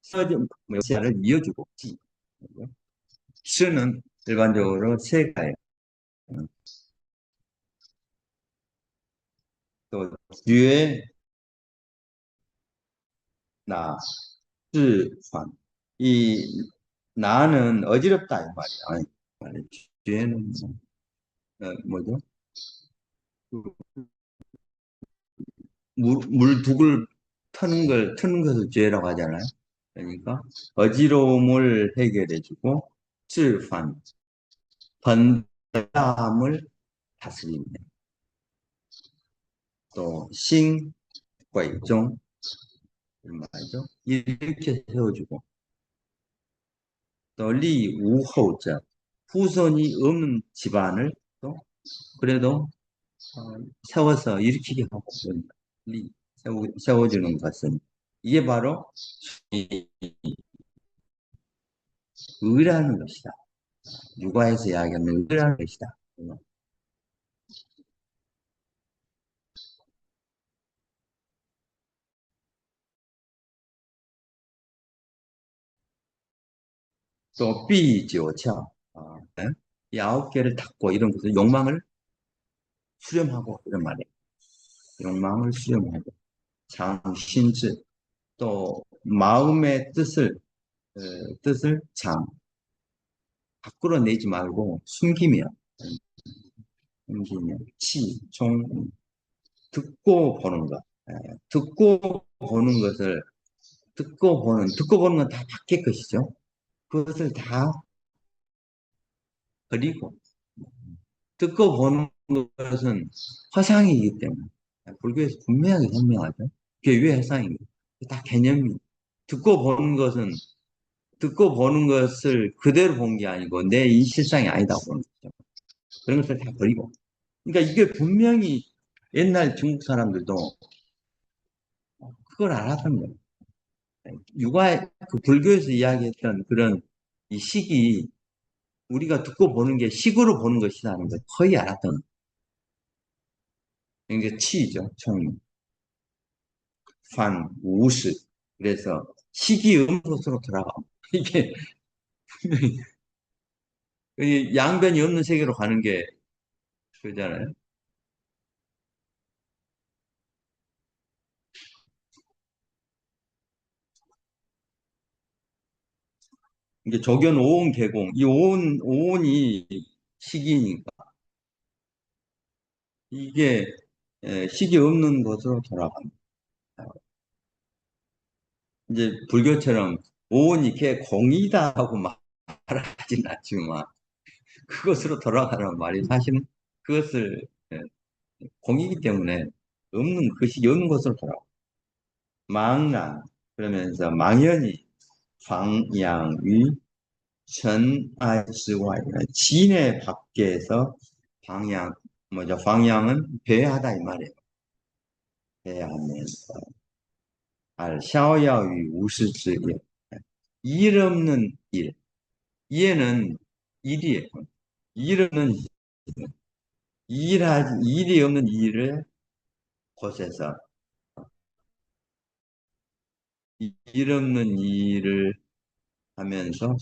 써진 역사를 이어주고 쓰는 일반적으로 세가예요. 또 뒤에 나, 즈환 이 나는 어지럽다 이 말이야. 뒤에는 뭐죠? 물둑을 트는 것을 죄라고 하잖아요. 그러니까 어지러움을 해결해주고 쯔환 번담을 다스리는 또 싱, 과이종 이런 말이죠. 이렇게 세워주고 또 리, 우호자 후손이 없는 집안을 또 그래도 세워서 일으키게 하고 리, 세워주는 것은 이게 바로 이 의라는 것이다. 육아에서 이야기하는 의라는 것이다. 또 삐지오차 이 9개를 닫고 이런 것을 욕망을 수렴하고 이런 말이에요. 욕망을 수렴하고 장신즈 또 마음의 뜻을 밖으로 내지 말고 숨기며 치종 듣고 보는 것 듣고 보는 건 다 밖의 것이죠. 그것을 다 버리고 듣고 보는 것은 허상이기 때문에 불교에서 분명하게 설명하죠. 그게 왜 허상입니까? 다 개념이 듣고 보는 것은 듣고 보는 것을 그대로 본 게 아니고 내 이 실상이 아니다 보는 거죠. 그런 것을 다 버리고. 그러니까 이게 분명히 옛날 중국 사람들도 그걸 알았던 거예요. 그 불교에서 이야기했던 그런 이 식이 우리가 듣고 보는 게 식으로 보는 것이라는 걸 거의 알았던 이게 치죠. 총, 판, 우스. 그래서 식이 없는 곳으로 돌아가. 이게 이 양변이 없는 세계로 가는 게 그잖아요. 이게 조견 오온 개공. 이 오온이 식이니까 이게 식이 없는 곳으로 돌아갑니다. 이제 불교처럼 오온이 개 공이다 하고 말하진 않지만 그것으로 돌아가는 말이 사실은 그것을 공이기 때문에 없는 그 식이 없는 곳으로 돌아가. 망란 그러면서 망연이 방향위 천아시와 진의 밖에서 방향은 배하다 이 말이에요. 배하면서 샤오야위 우스즈예 일 없는 일. 이에는 일이에요. 일 없는 일이 없는 일을 곳에서 일 없는 일을 하면서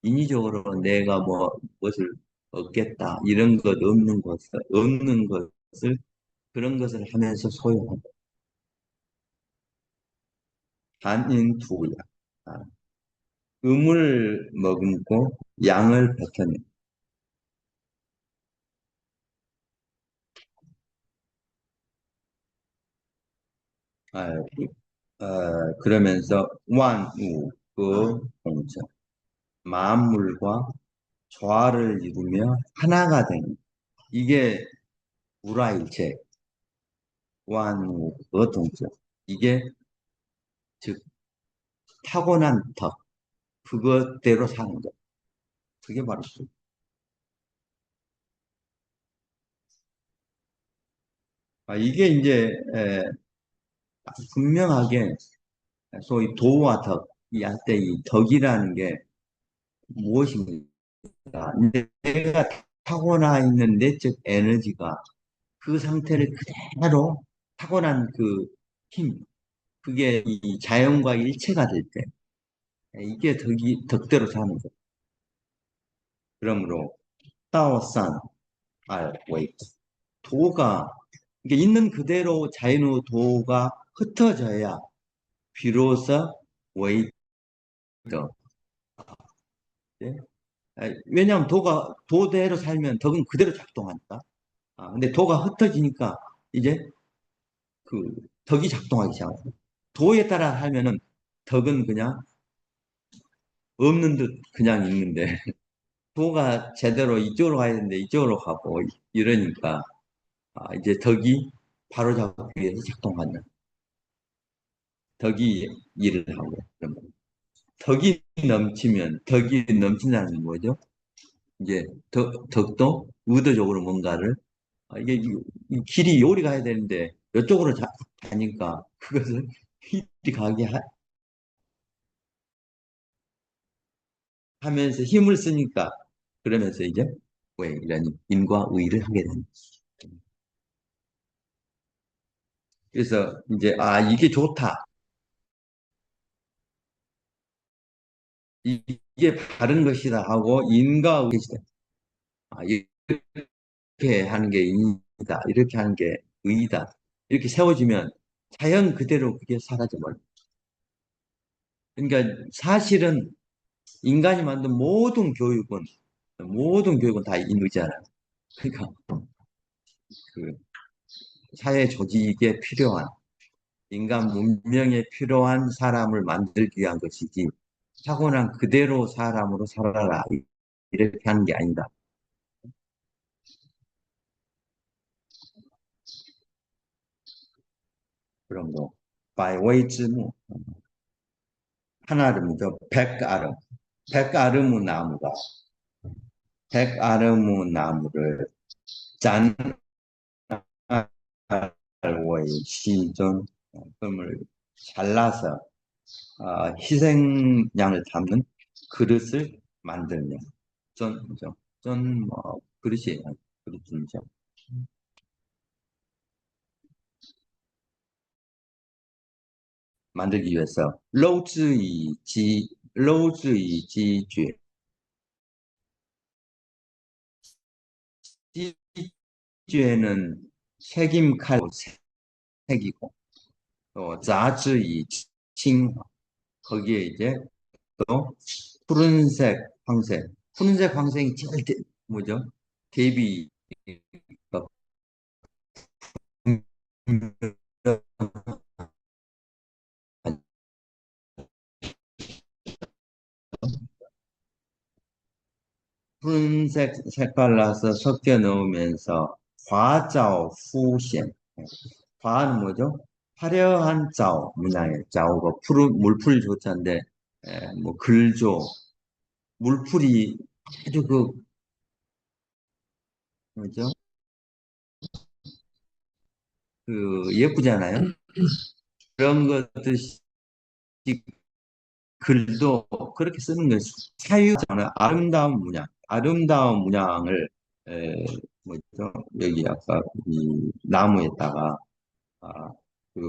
인위적으로 내가 무엇을 얻겠다 이런 것 없는 것을 그런 것을 하면서 소용하고 한인투야 음을 머금고 양을 뱉어내. 아, 그러면서 완우, 그 동체, 만물과 조화를 이루며 하나가 되는 이게 우라일체, 완우, 그 동체. 이게 즉 타고난 덕, 그것대로 사는 것. 그게 바로 그. 이게 이제 분명하게 소위 도와 덕, 이 한때 이 덕이라는 게 무엇입니까? 내가 타고나 있는 내적 에너지가 그 상태를 그대로 타고난 그 힘, 그게 이 자연과 일체가 될 때, 이게 덕대로 사는 거예요. 그러므로, 따오산, 알, 웨이트. 도가, 이게 있는 그대로 자연의 도가 흩어져야 비로소 웨이트. 네? 왜냐하면 도대로 살면 덕은 그대로 작동하니까. 근데 도가 흩어지니까 이제 그 덕이 작동하기 시작합니다. 도에 따라 하면은 덕은 그냥 없는 듯 그냥 있는데 도가 제대로 이쪽으로 가야 되는데 이쪽으로 가고 이러니까 이제 덕이 바로잡기 위해서 작동하는 덕이 일을 하고 그러면 덕이 넘친다는 건 뭐죠? 이제 덕도 의도적으로 뭔가를 이게 이 길이 요리 가야 되는데 이쪽으로 가니까 그것을 이리 가게 하면서 힘을 쓰니까 그러면서 이제 왜 이런 인과 의를 하게 되는 그래서 이제 이게 좋다 이게 바른 것이다 하고 인과 의이다 이렇게 하는 게 인이다 이렇게 하는 게 의이다 이렇게 세워지면 자연 그대로 그게 사라져버려 그러니까 사실은 인간이 만든 모든 교육은 다 인의잖아요 그러니까 그 사회 조직에 필요한 인간 문명에 필요한 사람을 만들기 위한 것이지 타고난 그대로 사람으로 살아라 이렇게 하는 게 아니다. 그런 거. 바이웨이즈무 한아름이죠. 백아름의 나무가 백아름의 나무를 짠알워의 시전 금을 잘라서 희생양을 담는 그릇을 만들며 전, 그릇이에요. 그릇이죠. 만들기 위해서 로즈이 지죄 지죄는 책임칼 색이고 또 자즈이 칭 거기에 이제 또 푸른색 푸른색 황색이 제일 뭐죠? 대비 푸른색 색깔나서 섞여 넣으면서 화자오 후显화는 뭐죠? 화려한 자오 문양의 자오가 푸른 물풀 조자인데 뭐 글조 물풀이 아주 그 뭐죠? 그 예쁘잖아요. 그런 것듯이 글도 그렇게 쓰는 거예요. 사유자는 아름다운 문양을 뭐죠? 여기 아까 이 나무에다가 아, 그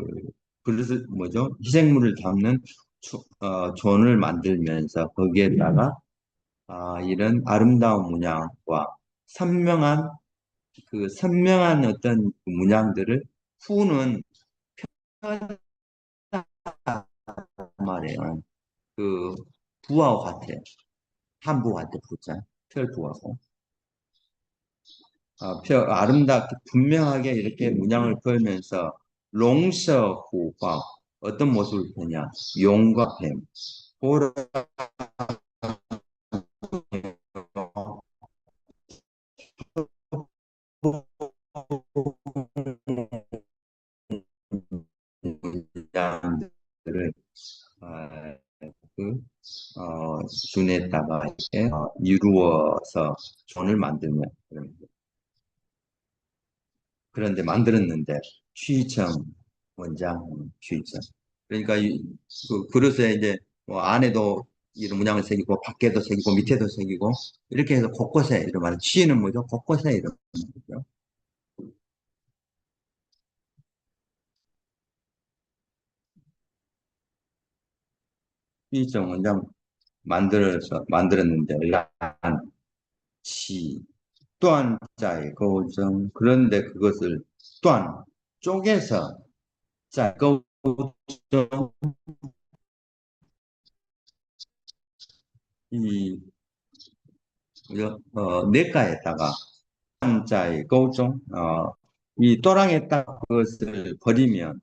그릇을 뭐죠? 희생물을 담는 존을 만들면서 거기에다가 이런 아름다운 문양과 선명한 선명한 어떤 그 문양들을 후는 편하단 말이에요. 그 부하고 같아요. 한부 같아, 부자. 별부하고. 아름답게 분명하게 이렇게 문양을 그으면서 롱서후화 어떤 모습을 보냐? 용과 뱀. 보라 문양들을 어, 그, 준에다가 이렇게 이루어서 존을 만들면 그런데 만들었는데 취청 원장 취청 그러니까 그 그릇에 이제 뭐 안에도 이런 문양을 새기고 밖에도 새기고 밑에도 새기고 이렇게 해서 곳곳에 이런 말 취는 뭐죠? 곳곳에 이런 거죠. 취청 원장 만들었는데 란치 또한자의 거정 그런데 그것을 또한 쪼개서 자 거정 이 냇가에다가 한자의 거정 이 또랑에다가 그것을 버리면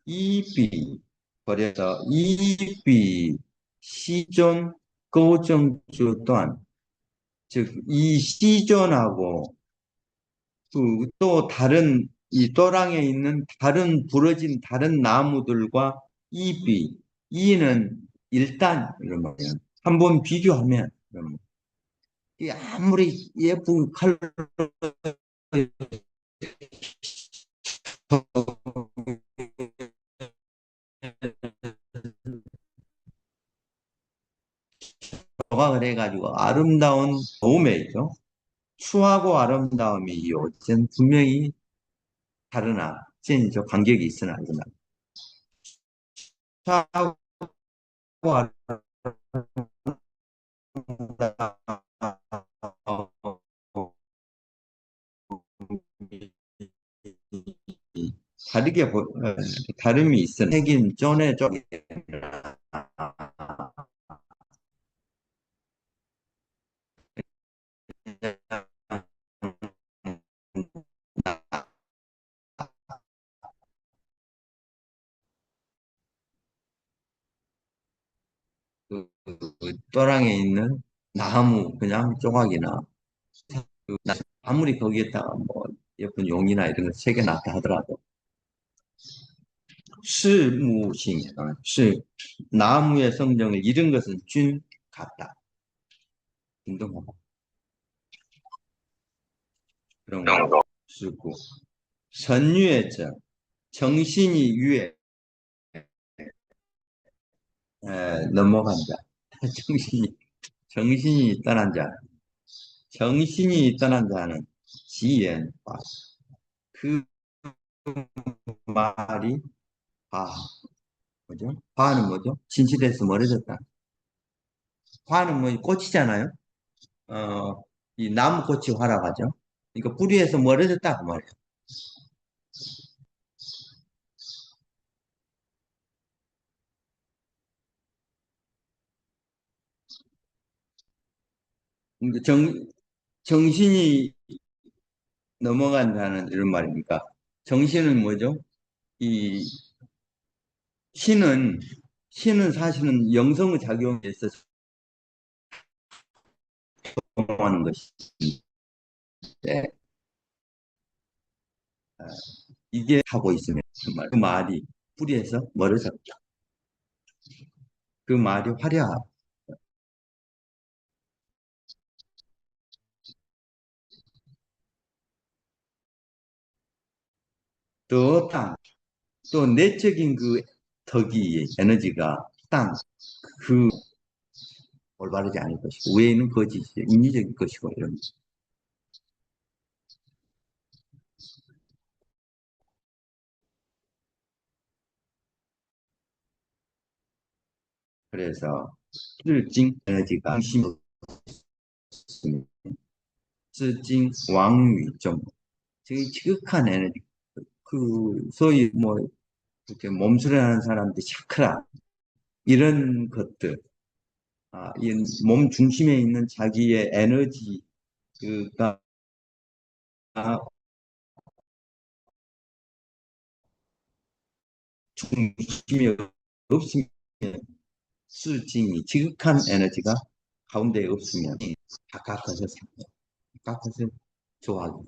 이비 버려서 이비 시존 거정주 또한 즉 이 시존하고 그 또 다른 이 또랑에 있는 다른 부러진 다른 나무들과 이비 이는 일단 이런 거예요. 한번 비교하면 이 아무리 예쁜 칼로 조각을 해가지고 아름다운 도매이죠. 추하고 아름다움이 요즘 분명히 다르나, 저 간격이 있으나, 그러나 추하고 다르게 다름이 있으나 색인 전에 쪽이 그 또랑에 있는 나무 그냥 조각이나 아무리 거기에다가 뭐 예쁜 용이나 이런 걸 새겨놨다 하더라도 실무싱 실 나무의 성정을 잃은 것은 준 같다. 운동하고 그런 거 쓰고 선유의 정신이 유에 넘어간 자 정신이 떠난 자 정신이 떠난 자는 지연 그 말이 뭐죠? 화는 뭐죠? 진실에서 멀어졌다. 화는 뭐 꽃이잖아요. 어, 이 나무 꽃이 화라고 하죠. 그러니까 뿌리에서 멀어졌다 그 말이에요. 그러니까 정신이 넘어간다는 이런 말입니까? 정신은 뭐죠? 이 신은 사실은 영성의 작용에 있어서 작용하는 것인데 이게 하고 있으면 정말 그 말이 뿌리에서 멀어졌다. 그 말이 화려하고 또 땅, 또 내적인 그 덕이 에너지가 땅, 그 올바르지 않을 것이고 외에는 거짓이죠. 인위적인 것이고 이런. 그래서 찔징 에너지가 중심이 찔징 왕위 좀 되게 지극한 에너지 그 소위 뭐 이렇게 몸수련하는 사람들이 차크라 이런 것들 이 몸 중심에 있는 자기의 에너지가 중심이 없으면 수증이 지극한 에너지가 가운데에 없으면 바깥 것을 바깥 것을 좋아하고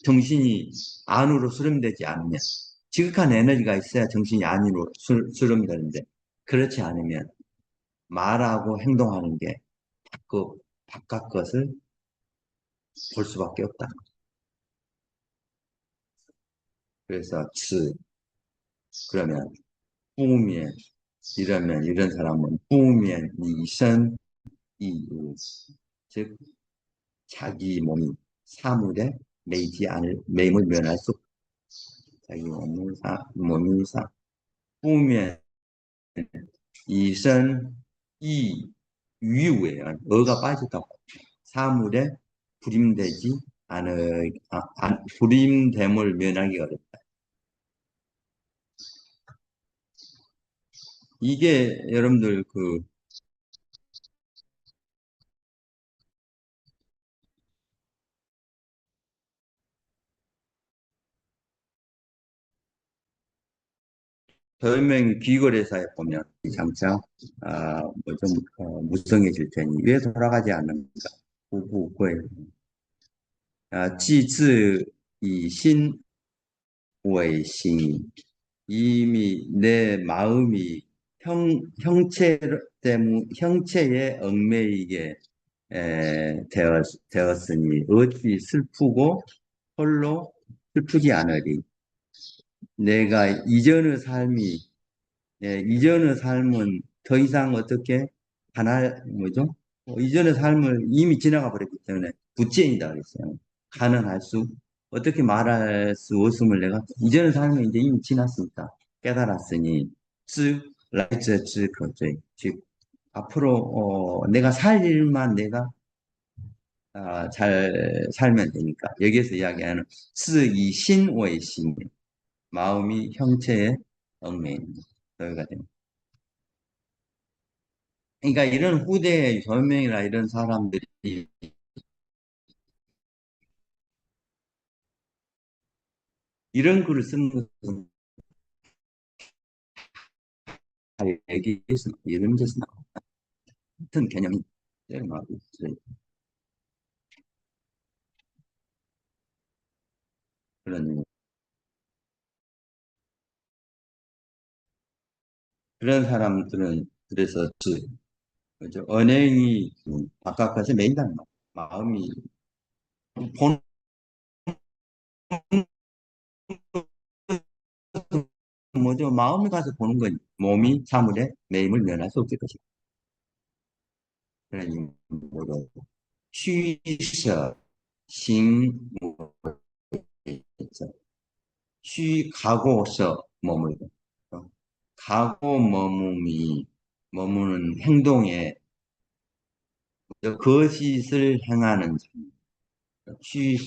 정신이 안으로 수렴되지 않으면 지극한 에너지가 있어야 정신이 안으로 수렴되는데 그렇지 않으면 말하고 행동하는 게 그 바깥 것을 볼 수밖에 없다. 그래서 그러면 뿌면 이러면 이런 사람은 뿌면 이선 이우 즉 자기 몸이 사물에 매임을 면할 수 없다. 자기 몸이 뿌면 이선 이유에 어가 빠졌다고 사물에 불임되지 불임됨을 면하기 어렵다. 이게 여러분들 별명이 귀거래사에 보면 장차 뭐좀 무성해질 테니 왜 돌아가지 않는가? 구구구에 지즈 이신 외신 이미 내 마음이 형체에 얽매이게 되었으니 어찌 슬프고 홀로 슬프지 않으리. 내가 이전의 삶은 더 이상 어떻게 뭐죠? 이전의 삶을 이미 지나가 버렸기 때문에 부채이다 그랬어요. 어떻게 말할 수 없음을 내가 이전의 삶은 이제 이미 지났으니까 깨달았으니 즉 앞으로 내가 살 일만 내가 잘 살면 되니까 여기에서 이야기하는 이신외신 마음이 형체에 얽매인 여기가 됩니다. 그러니까 이런 후대의 현명이나 이런 사람들이 이런 글을 쓰는 것은 잘 얘기해서 이런 데서 같은 개념이 때려나오고 있어요. 그런 사람들은 그래서 그죠? 언행이 바깥까지 매인다는 말. 마음이 보는 뭐죠? 마음이 가서 보는 거니. 몸이 사물에 매임을 면할 수 없을 것이다. 그러니 뭐로 쉬서 싱무 쉬 가고서 머물고 가고 머무는 행동에 거짓을 행하는 쉬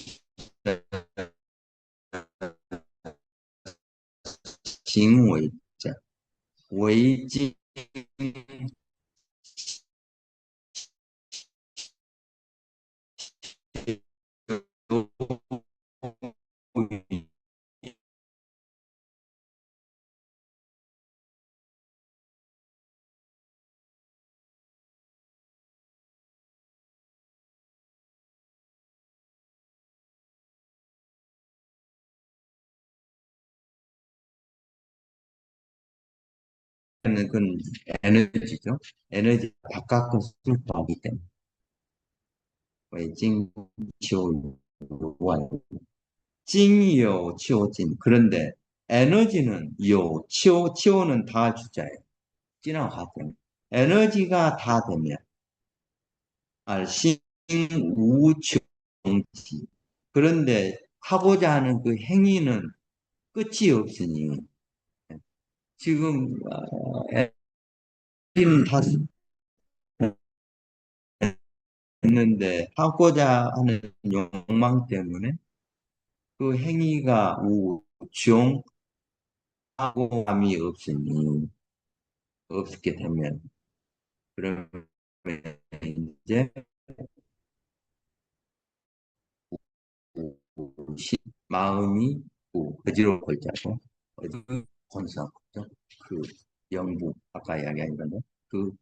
징의자 외진 그 에너지죠. 에너지 바깥 것을 보기 때문에 외진 치오 원 징요 치오진 그런데 에너지는 치오는 다 주자예요. 찐하고 같은 에너지가 다 되면 알신우충지 그런데 하고자 하는 그 행위는 끝이 없으니 지금 에너지는 다 있는데 하고자 하는 욕망 때문에 그 행위가 우충하고 감이 없으니 없게 되면, 그러면 이제 마음이 어지러울 걸자고, 혼성, 그 영부, 아까 이야기한 건데, 그,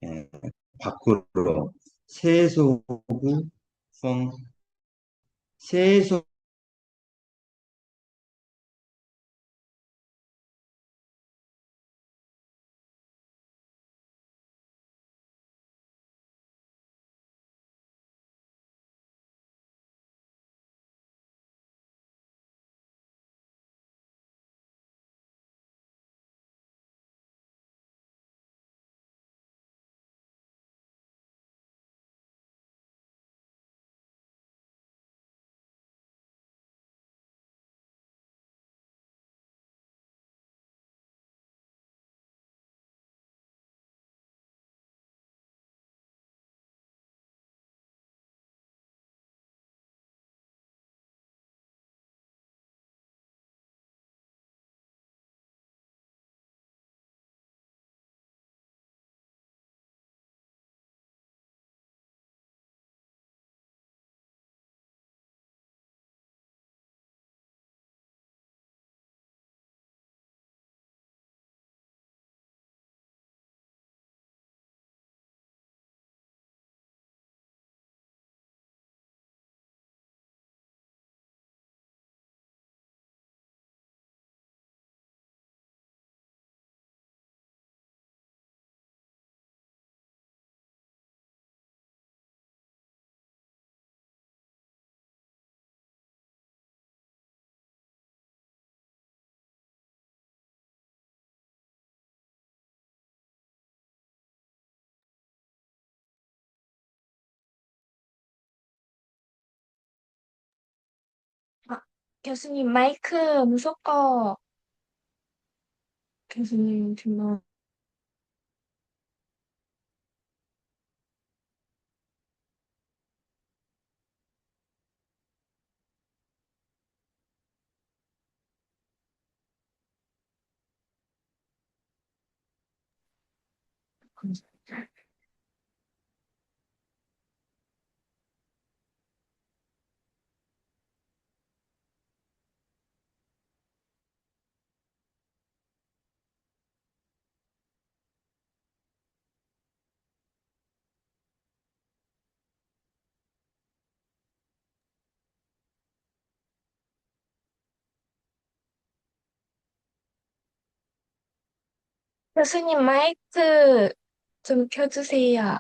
예, 밖으로 세소구 성 세소 아, 교수님, 마이크 무섭고, 교수님, 정말, 교수님, 마이크 좀 켜주세요.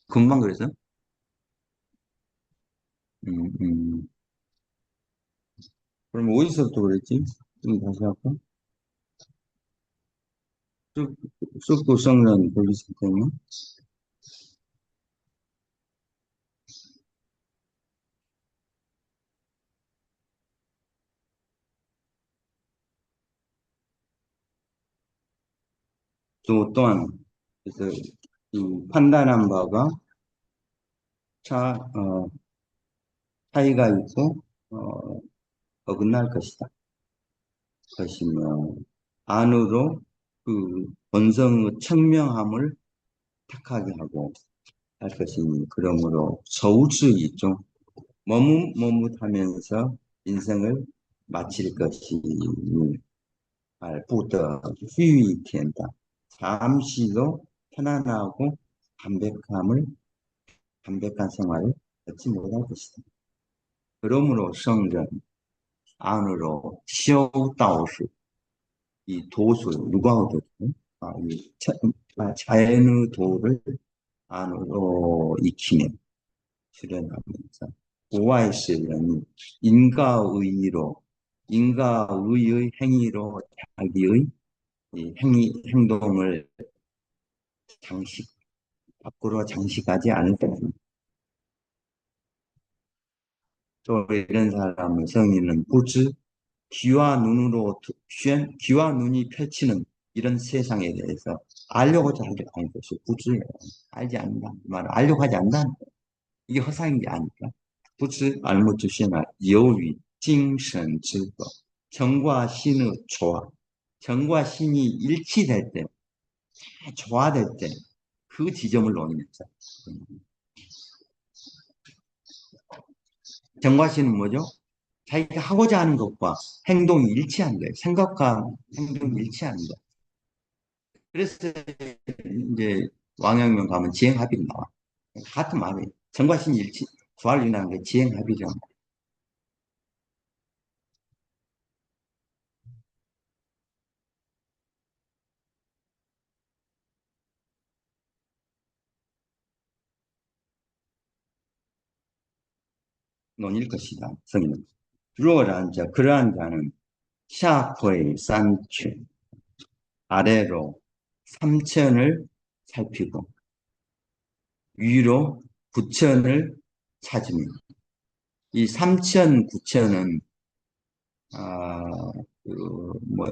금방 그래서? 음, 음. 그럼 어디서부터 그랬지? 좀 다시 할까? 쑥, 쑥구 썩는 볼리스 때문에? 또 또한, 그래서 이 판단한 바가 차, 차이가 있고, 어긋날 것이다. 것이며, 안으로 그 본성의 청명함을 택하게 하고 할 것이니, 그러므로 서울수이죠. 머뭇머뭇하면서 인생을 마칠 것이니, 알부더 휴이된다. 잠시도 편안하고 담백한 생활을 얻지 못할 것이다. 그러므로 성전 안으로修道士, 이 도술, 누가 얻었죠? 자연의 도를 안으로 익히며 수련하면서 고아이스는 인가의의 행위로 자기의 이 행동을 밖으로 장식하지 않을 것입니다. 또 이런 사람은 성인은 부지 귀와 눈이 펼치는 이런 세상에 대해서 알려고자 하지 않을 것이 부지예요. 알지 않는다. 말 알려고 하지 않는다. 이게 허상인 게 아닐까? 부지 알무주시나 여위精神之거. 정과 신의 조화. 정과 신이 일치될 때, 조화될 때, 그 지점을 노리면서. 정과 신은 뭐죠? 자기가 하고자 하는 것과 행동이 일치하는 거예요. 생각과 행동이 일치하는 거. 그래서 이제 왕阳명 가면 지행합의가 나와. 같은 말이에요. 정과 신이 조화를 이루는 게 지행합의죠. 논일 것이다. 성인은. 주로란 자, 그러한 자는 샤프의 산추, 아래로 삼천을 살피고, 위로 구천을 찾으며, 이 삼천, 구천은, 아, 뭐,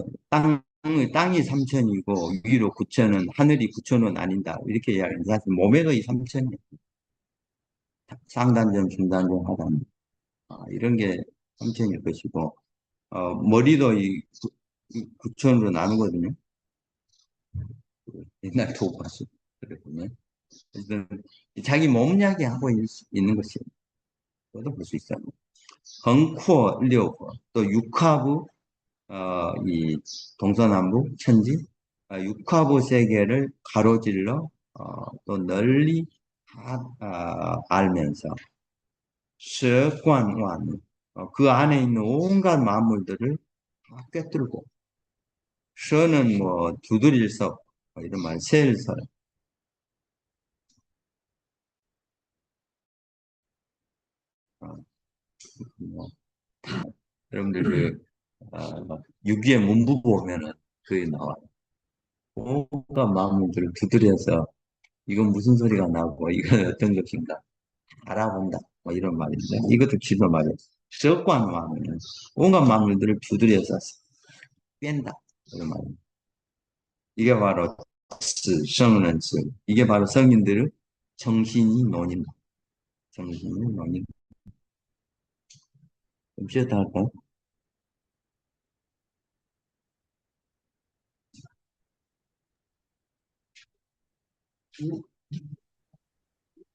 땅이 삼천이고, 위로 구천은, 하늘이 구천은 아닌다. 이렇게 이야기하는 사실 몸에도 이 삼천이에요. 상단전, 중단전, 하단. 이런 게 삼천일 것이고, 머리도 이 구천으로 나누거든요. 옛날 도구가수. 그랬군요. 그래서 자기 몸 이야기하고 있는 것이에요. 그것도 볼 수 있어요. 벙쿠어 6, 또 육하부, 이 동서남북 천지, 육하부 세계를 가로질러, 또 널리 알면서, 쇠관완, 그 안에 있는 온갖 만물들을 다 꿰뚫고, 쇠는 뭐 두드릴 석, 이런 말, 셀설, 어, 뭐, 여러분들 유기의 문부 보면은 그게 나와요. 온갖 만물들을 두드려서 이건 무슨 소리가 나고 이건 어떤 것인가 알아본다. 뭐 이런 말인데 이것도 지도 말이에요. 석관 마음은 온갖 만물들을 두드려서 뺀다. 이런 말입니다. 이게 바로 성은 이게 바로 성인들의 정신이 논인다. 정신이 논인. 좀 쉬었다 할까요?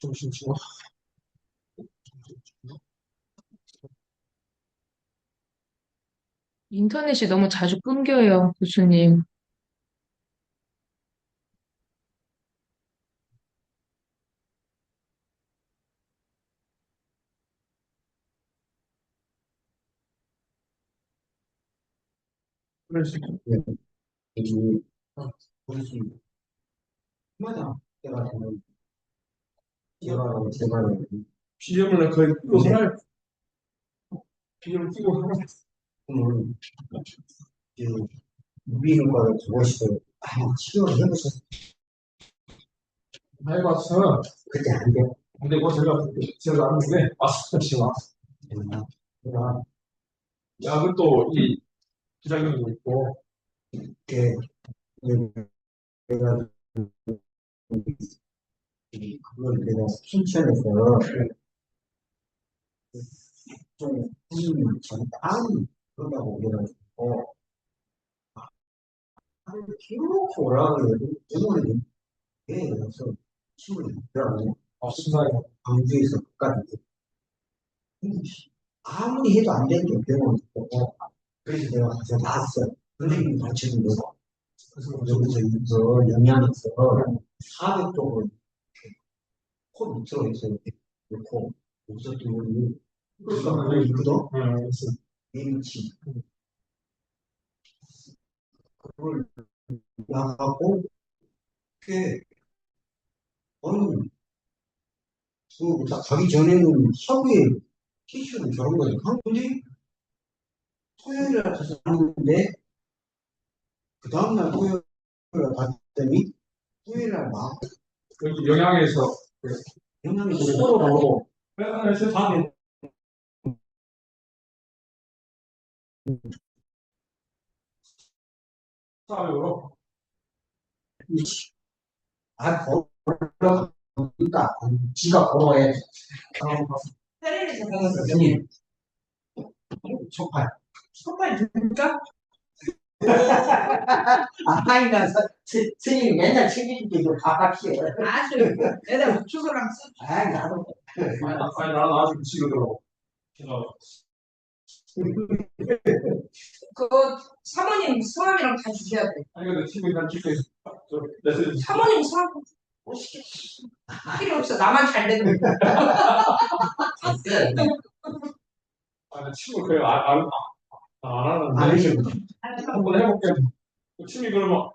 정신 차려. 인터넷이 너무 자주 끊겨요, 교수님. 그럴 수 있고, 이, 아, 우리 집, 맞아. 내가 저는 제발. 비염을 거의 끼고 살아요. 비염을 끼고 살아요. 무비인과를 그것이 치료를 해보셨어요? 해봤어. 그때 안 돼. 근데 뭐 제가 아는데 왔어. 그러나 약은 또 이 부작용도 있고. 그때 내가 그걸 내가 춘천에서 좀 잠깐 그러다고 그래가지고 계속 오라 그래도 오늘 왜 그래서 힘을 내더라고. 심사에 광주에서 끝까지 아무리 해도 안 되는 게 병원이 있고 그래서 내가 가서 나왔어요. 선생님 가르치는 거 그래서 여기서 이거 영양에서 400쪽을 코 밑으로 해서 이렇게 놓고 없었던 분이 그거 있거든. 예민치 그걸 나가고 꽤 어느 딱 가기 전에는 하루에 티슈를 저런 거지. 근데 토요일에 가서 하는데 그 다음날 토요일에 갔더니 토요일날 막 여기 영양에서 영양이 서로 나오고 그래서 다음에 사회로 아 걸어가니까 지가 걸어야 테레비에서 보는 거 선생님 촉발 정말 진짜? 아니 나 선생님 맨날 책임지게 이거 가깝게 아주 애들 주소랑 쓰. 아 나도 아니 나는 아직 지르더라고. 그 사모님 성함이랑 다 주셔야 돼. 아니 근데 친구 난 집에 저 메시지 사모님 성함 멋있게 필요 없어. 나만 잘 되는 거. 아니 친구 그래 안 하는데 아니죠 한번 해볼게. 친구 그러면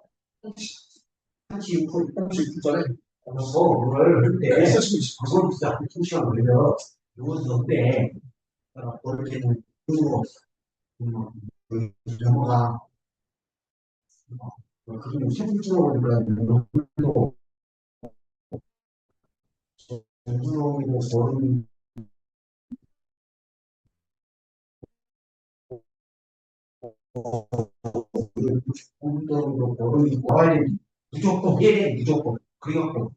한치 6분 혹시 부자래? 뭘 근데 있어 친구 있어. 그걸 진짜 한 2시간 걸려 누워서 어때 그렇게는 그리고 영어가 그리고 생물적으로 그러니까 공부용이고 버릇 공부용이고 버릇이 과외 무조건 해야 무조건 그래갖고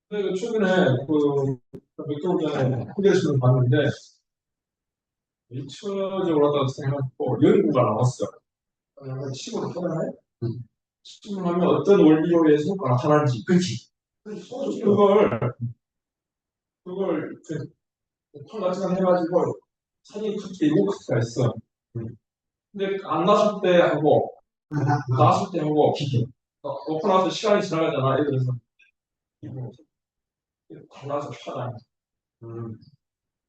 근데 그 최근에 몇 개월 전에 코리아시를 봤는데 잊혀져 올랐다고 생각하고 연구가 나왔어. 시골을 하잖아요. 시골을 하면 어떤 원리로 해서 나타나는지. 그렇지 그걸 컬러처럼 해가지고 사진 크게 7컷가 있어. 근데 안 났을 때 하고 났을 때 하고 놓고 나서 시간이 지나가잖아. 예를 들어서 달라서 편하네.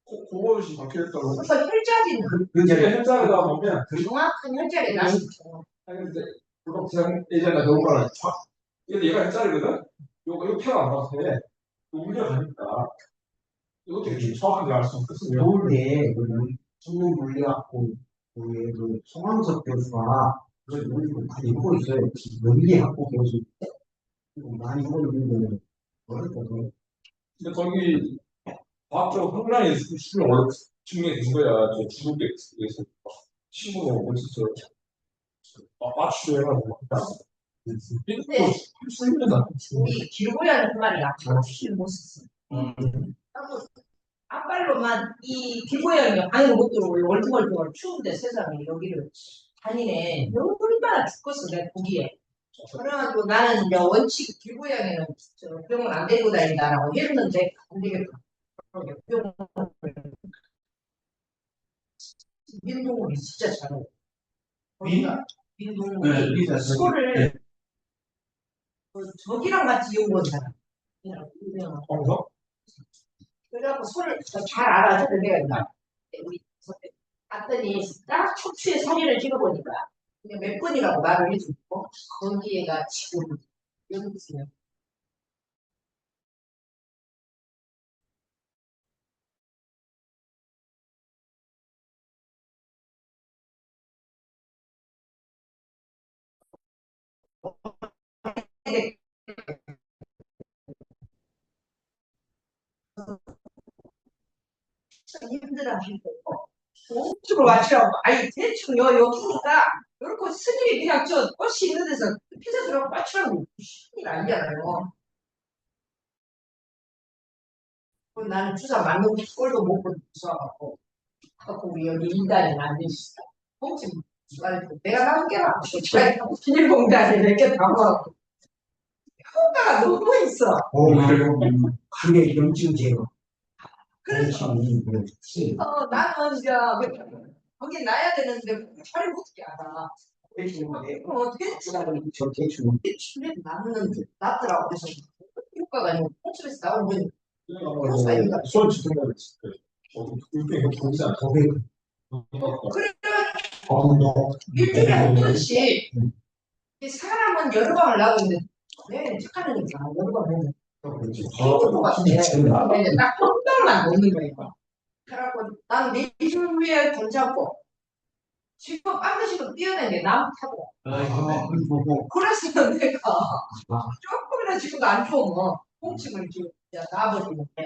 그것이 바뀌었다고. 그래서 혈자리는 그게 현장에다 보면 정확한 혈자리 나는 아니 근데 그거 그냥 예전에 너무나 근데 얘가 헬짜리거든. 요거 표가 안 나서 해. 울려가니까 이거 되게 정확하게 알 수 없거든요. 겨울에 수능 물리학고 그 송광석 교수가 그 연구 많이 하고 있어요. 연기학고 교수 많이 하고 있는데 어렵거든. 근데 거기 과학적 흥량이 수준이 원래 증명이 된 거야. 중국에서 친구가 어디서 맞추해가지고. 근데 할수 있는 우리 길고양이 한 마리가 정확히 못 썼어. 앞발로만 이 길고양이 방에 못 들어오고 월등월등월 추운데 세상에 여기를 다니네. 얼마나 죽겠어 내가 보기에. 그래가지고 나는 이제 원칙 길고양이는 저 병원 안 데리고 다닌다라고 했는데 안 되겠다. 병원 민동훈이 진짜 잘해. 민동훈이 소를 저기랑 같이 연구한 사람. 유명한. 그래갖고 소를 잘 알아. 내가 우리 봤더니 딱 척추에 사진을 찍어보니까 그냥 몇 번이라고 말을 해주고 거기에가 지금 여기 있어요. 근데 힘들어하시고 공식을 맞추라고 아니 대충 요 투가 이렇게 스님이 그냥 저 꽃이 있는 데서 피자 들어가고 맞추라고 쉬운 일 아니잖아요. 그럼 나는 주사 맞는 꼴도 못 보고 주사하고 하고 우리 여기 인단이 만드시다. 공식 내가 남겨라. 비닐봉다에 몇개 담아갖고 효과가 너무 있어. 그리고 그게 염증 제거. 그래서 그렇지. 나는 이제 거기 나야 되는데 차를 어떻게 알아? 대충 저 대충. 대충 나는 낫더라고. 그래서 효과가 아니고 콩집에서 나오는 수원 지통을 했을 때 그게 거기지 않아? 거기 그래 건도. 일주일에 한 번씩 이 사람은 여러 방을 나고 있는데 내 착하니까 여러 방을 그렇지. 죽을 것 같아. 근데 이제 딱 한 방만 먹는 거예요. 그래갖고 난 4주 후에 괜찮고 지금 반드시 뛰어내는 게 남 타고 그리고 그랬으면 내가 조금이나 지금 안 좋으면 꽁치를 지금 놔버리는데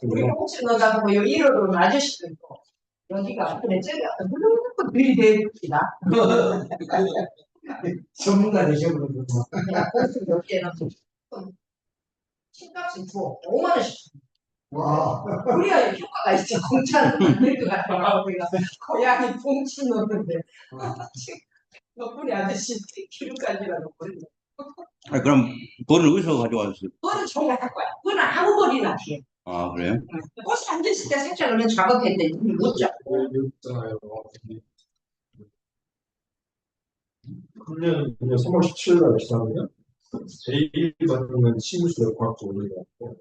우리 꽁치 넣어가지고 뭐 1호로 아저씨도 있고 여기가 아프네 쟤가 무조건 들이대기다 전문가 되셔버리고. 그냥 꽁치 몇 개는 신값을 줘 5만 원씩 와. 그래야 효과가 있지 공짜는 만들 것 같아 우리가 고양이 꽁치 넣는데 덕분에 아저씨 기름까지라도 버리네 아, 그럼 돈을 어디서 가져왔어요? 그거는 정말 할 거야 그거는 아무 머리나 해 아, 그래요? 꽃이 안 됐을 때 살짝 그러면 작업했는데 못 잡. 여기 있잖아요. 훈련 이제 3월 17일 날 시작하면 제1 같은 시무실에 과학적 원리가 있고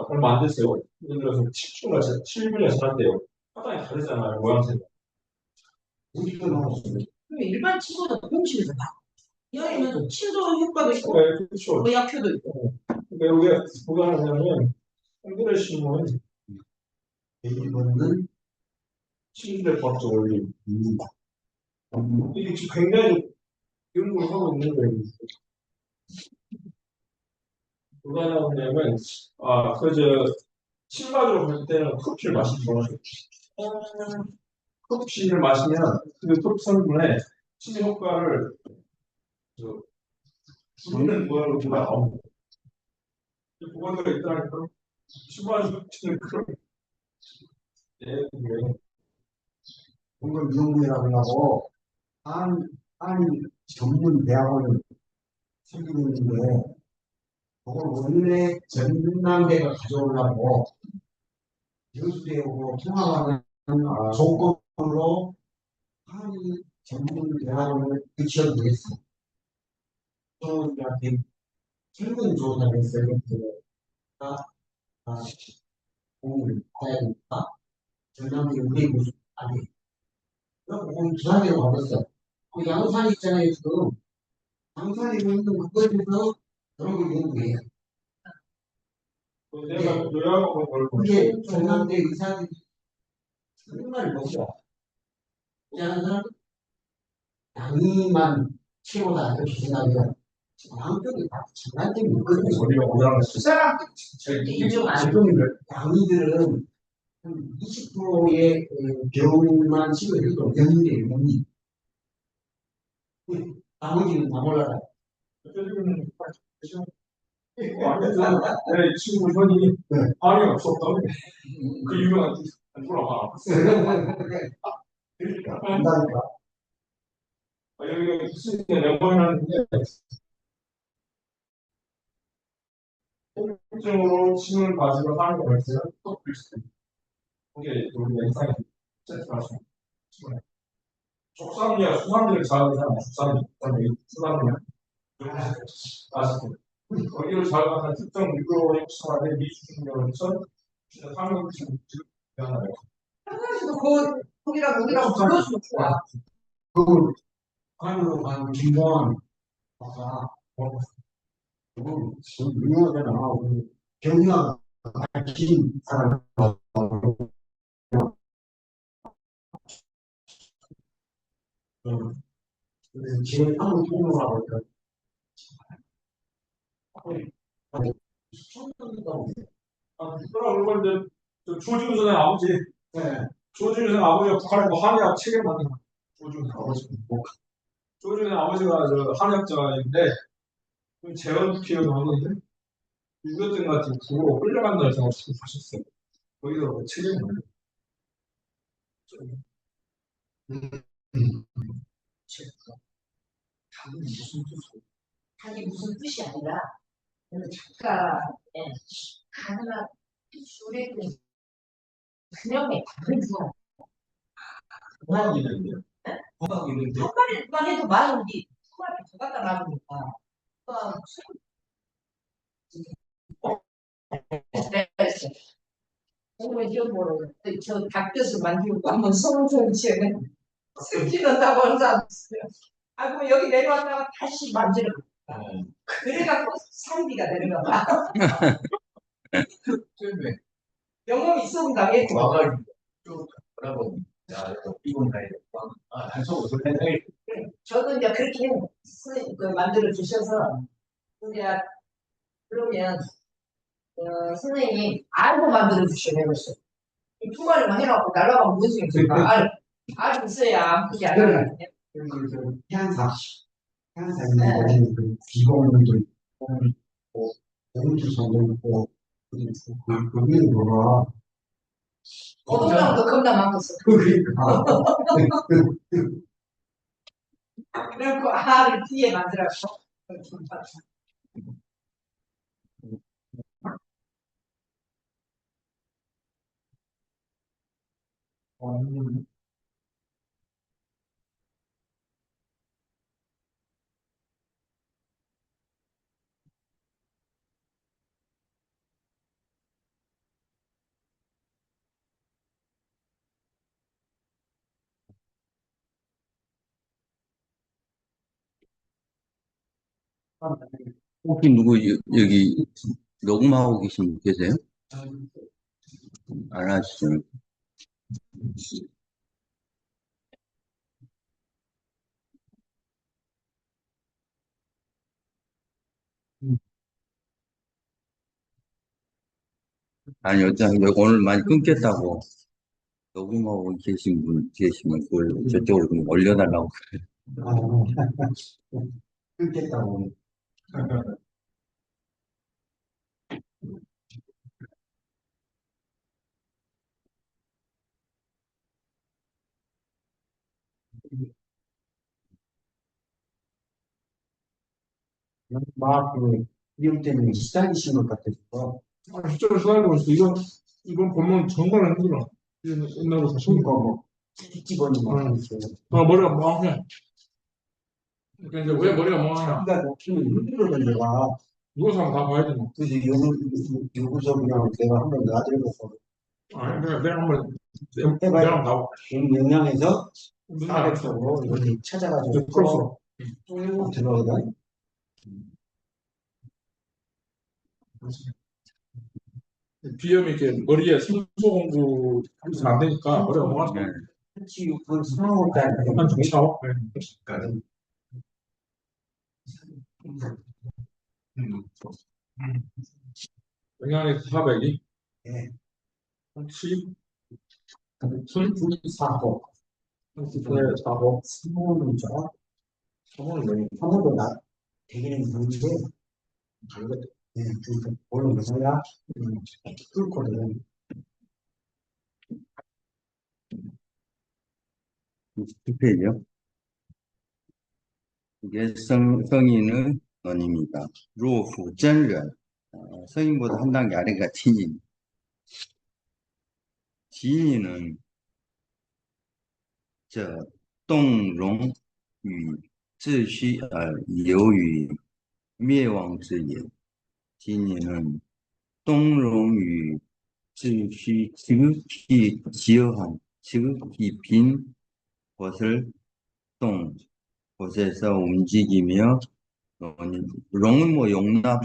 얼마 안 됐어요. 예를 들어서 7분에 지났대요. 화장이 다르잖아요. 모양새가. 우리도 나왔습니다. 그럼 일반 친구는 공실에서 봐. 여기는 친도 효과도 있고 네, 그렇죠. 의약효도 있고. 근데 여기 뭐가 하냐면 한글의 신문 이거는 친구들의 과학적 원리. 이게 지금 굉장히 이런 걸 하고 있는 거예요. 누가 나오냐면, 신발으로 볼 때는 커피를 마시면 커피를 마시면 그 커피 성분에 치매 효과를 줄이는 모양으로 나옵니다. 그거가 있다니까 신발을 치는 그런 공급 연구라고 하고 한 전문 대학원을 생기는데 그걸 원래 전남대가 가져오려고 교수대하고 통합하는 조건으로 한 전문 대학원을 지원을 했어. 또 이제 최근 조사를 했어요. 그래서 공을 해야 되니까 전남대 우리 교수 아니 그리고 거기 부산대로 가봤어. 그 양산 있잖아요 지금. 양산에 있는 그거에서 그런 걸 연구해요. 내가 요약하고 뭘 그게 전남대 의사들이 정말 먹어. 이자는 사람 양이만 최고다 이렇게 생각해요. 양쪽이 다 장단점이 있거든요. 우리가 오라는 그 사람 인정 안 해. 지금 양이들은 한 20%의 병만 치료해도 병인데 병이 나머지는 다 몰라요. 내 친구 현이 반응이 없었다고 그 유명한 돌아가. 그러니까 안다니까. 여기 무슨 멤버하는데 통증으로 침을 가지고 하는 거 있어요? 또 비슷해. 그게 우리 영상에 세트하시면 족삼이야 수삼들을 자극하는 수삼이야 아시죠? 거기를 자극하는 특정 미크로organism 수산의 미수준경에서 항생제를 변화해요. 한가지도 거기랑 여기랑 불러주면 좋아. 그 관으로 간 김보환 박사 그건 유명하잖아. 우리 경리학 밝힌 사람, 그래서 지금 한번 통로하고 있다. 그러고 이제 조지훈 선생 아버지, 네. 조지훈 선생 아버지가 북한에 뭐 한의학 책을 만든 조지훈 아버지. 조지훈 아버지가 저 한의학자인데 재헌 기억을 하는데 6.25 같은 북으로 끌려간다는 생각을 하셨어요. 거기서 뭐 책을 만든 책. 답은 무슨 뜻이에요? 자기 무슨 뜻이 아니라 작가의 가능한 수레는 그냥의 다른 거. 공학 있는데요. 공학 있는데. 한 마리만 해도 많은 게 코앞에 더 갖다 놔두니까. 내가 했어. 정말 이런 저 닭뜻을 만들고 한번 성성지에 승진한다고 하는 사람 있어요. 아, 그럼 여기 내려왔다가 다시 만지는 거야. 그래갖고 상비가 되는 거야. 영업이 있어본 당에 와가지고 쭉 돌아보니 야 이거 이건 가야 되겠다. 아 단속 옷을 해야 저도 이제 그렇게 만들어 주셔서 이제 그러면 선생님이 알고 만들어 주셔야 되겠어요. 두 마리만 해갖고 날라가면 무슨 소리입니까? 알 있어야 그게 아니거든요. 그 향사에 그 비공도 있고, 공주성도 있고, 그 위에 뭐가, 어떤 사람도 겁나 많겠어. 그러니까. 그래갖고 알을 뒤에 만들어서 혹시 누구 여기 녹음하고 계신 분 계세요? 안 하시죠? 아니, 여기 오늘 많이 끊겼다고 녹음하고 계신 분 계시면 그걸 저쪽으로 좀 올려달라고. 끊겠다고. 막, 위험 때문에 시달리신 것 같아서. 아, 진짜로 생각해보고 있어. 이건 보면 정말 힘들어. 이건 옛날부터 그러니까 손가 뭐, 집어니 막, 있어요. 머리가 멍해. 그러니까 이제 왜 머리가 멍하냐? 그러니까 높이는 힘들거든, 내가. 누워서 한번 다 봐야 되나? 그래서 요구서 그냥 내가 한번 놔드려서 아니, 내가 한번, 해봐요. 내가 한번 영양에서 나와. 400쪽으로 이렇게 찾아가지고 저 크로스로. 쭉 들어가거든. 비염이 이렇게 머리에 산소 공부 안 되니까 머리가 멍하지. 네. 한치 6분 3호까지 한좀 차워. 영양이 400이? 네. 한치? 손 4호. 한치 4호. 3호는 저, 3호는 왜? 3호도 되기는 좋은데, 네, 그, 오늘 그거야, 뚫거든. 10페이지요. 이게 성인은 논입니다. 루후真人, 성인보다 한 단계 아래가 지인. 지인은 저 동롱与秩序而由于灭亡之也. 지인은 동롱与秩序 지극히 지어한, 지극히 빈 곳을 동, 곳에서 움직이며 롱은 뭐 용납,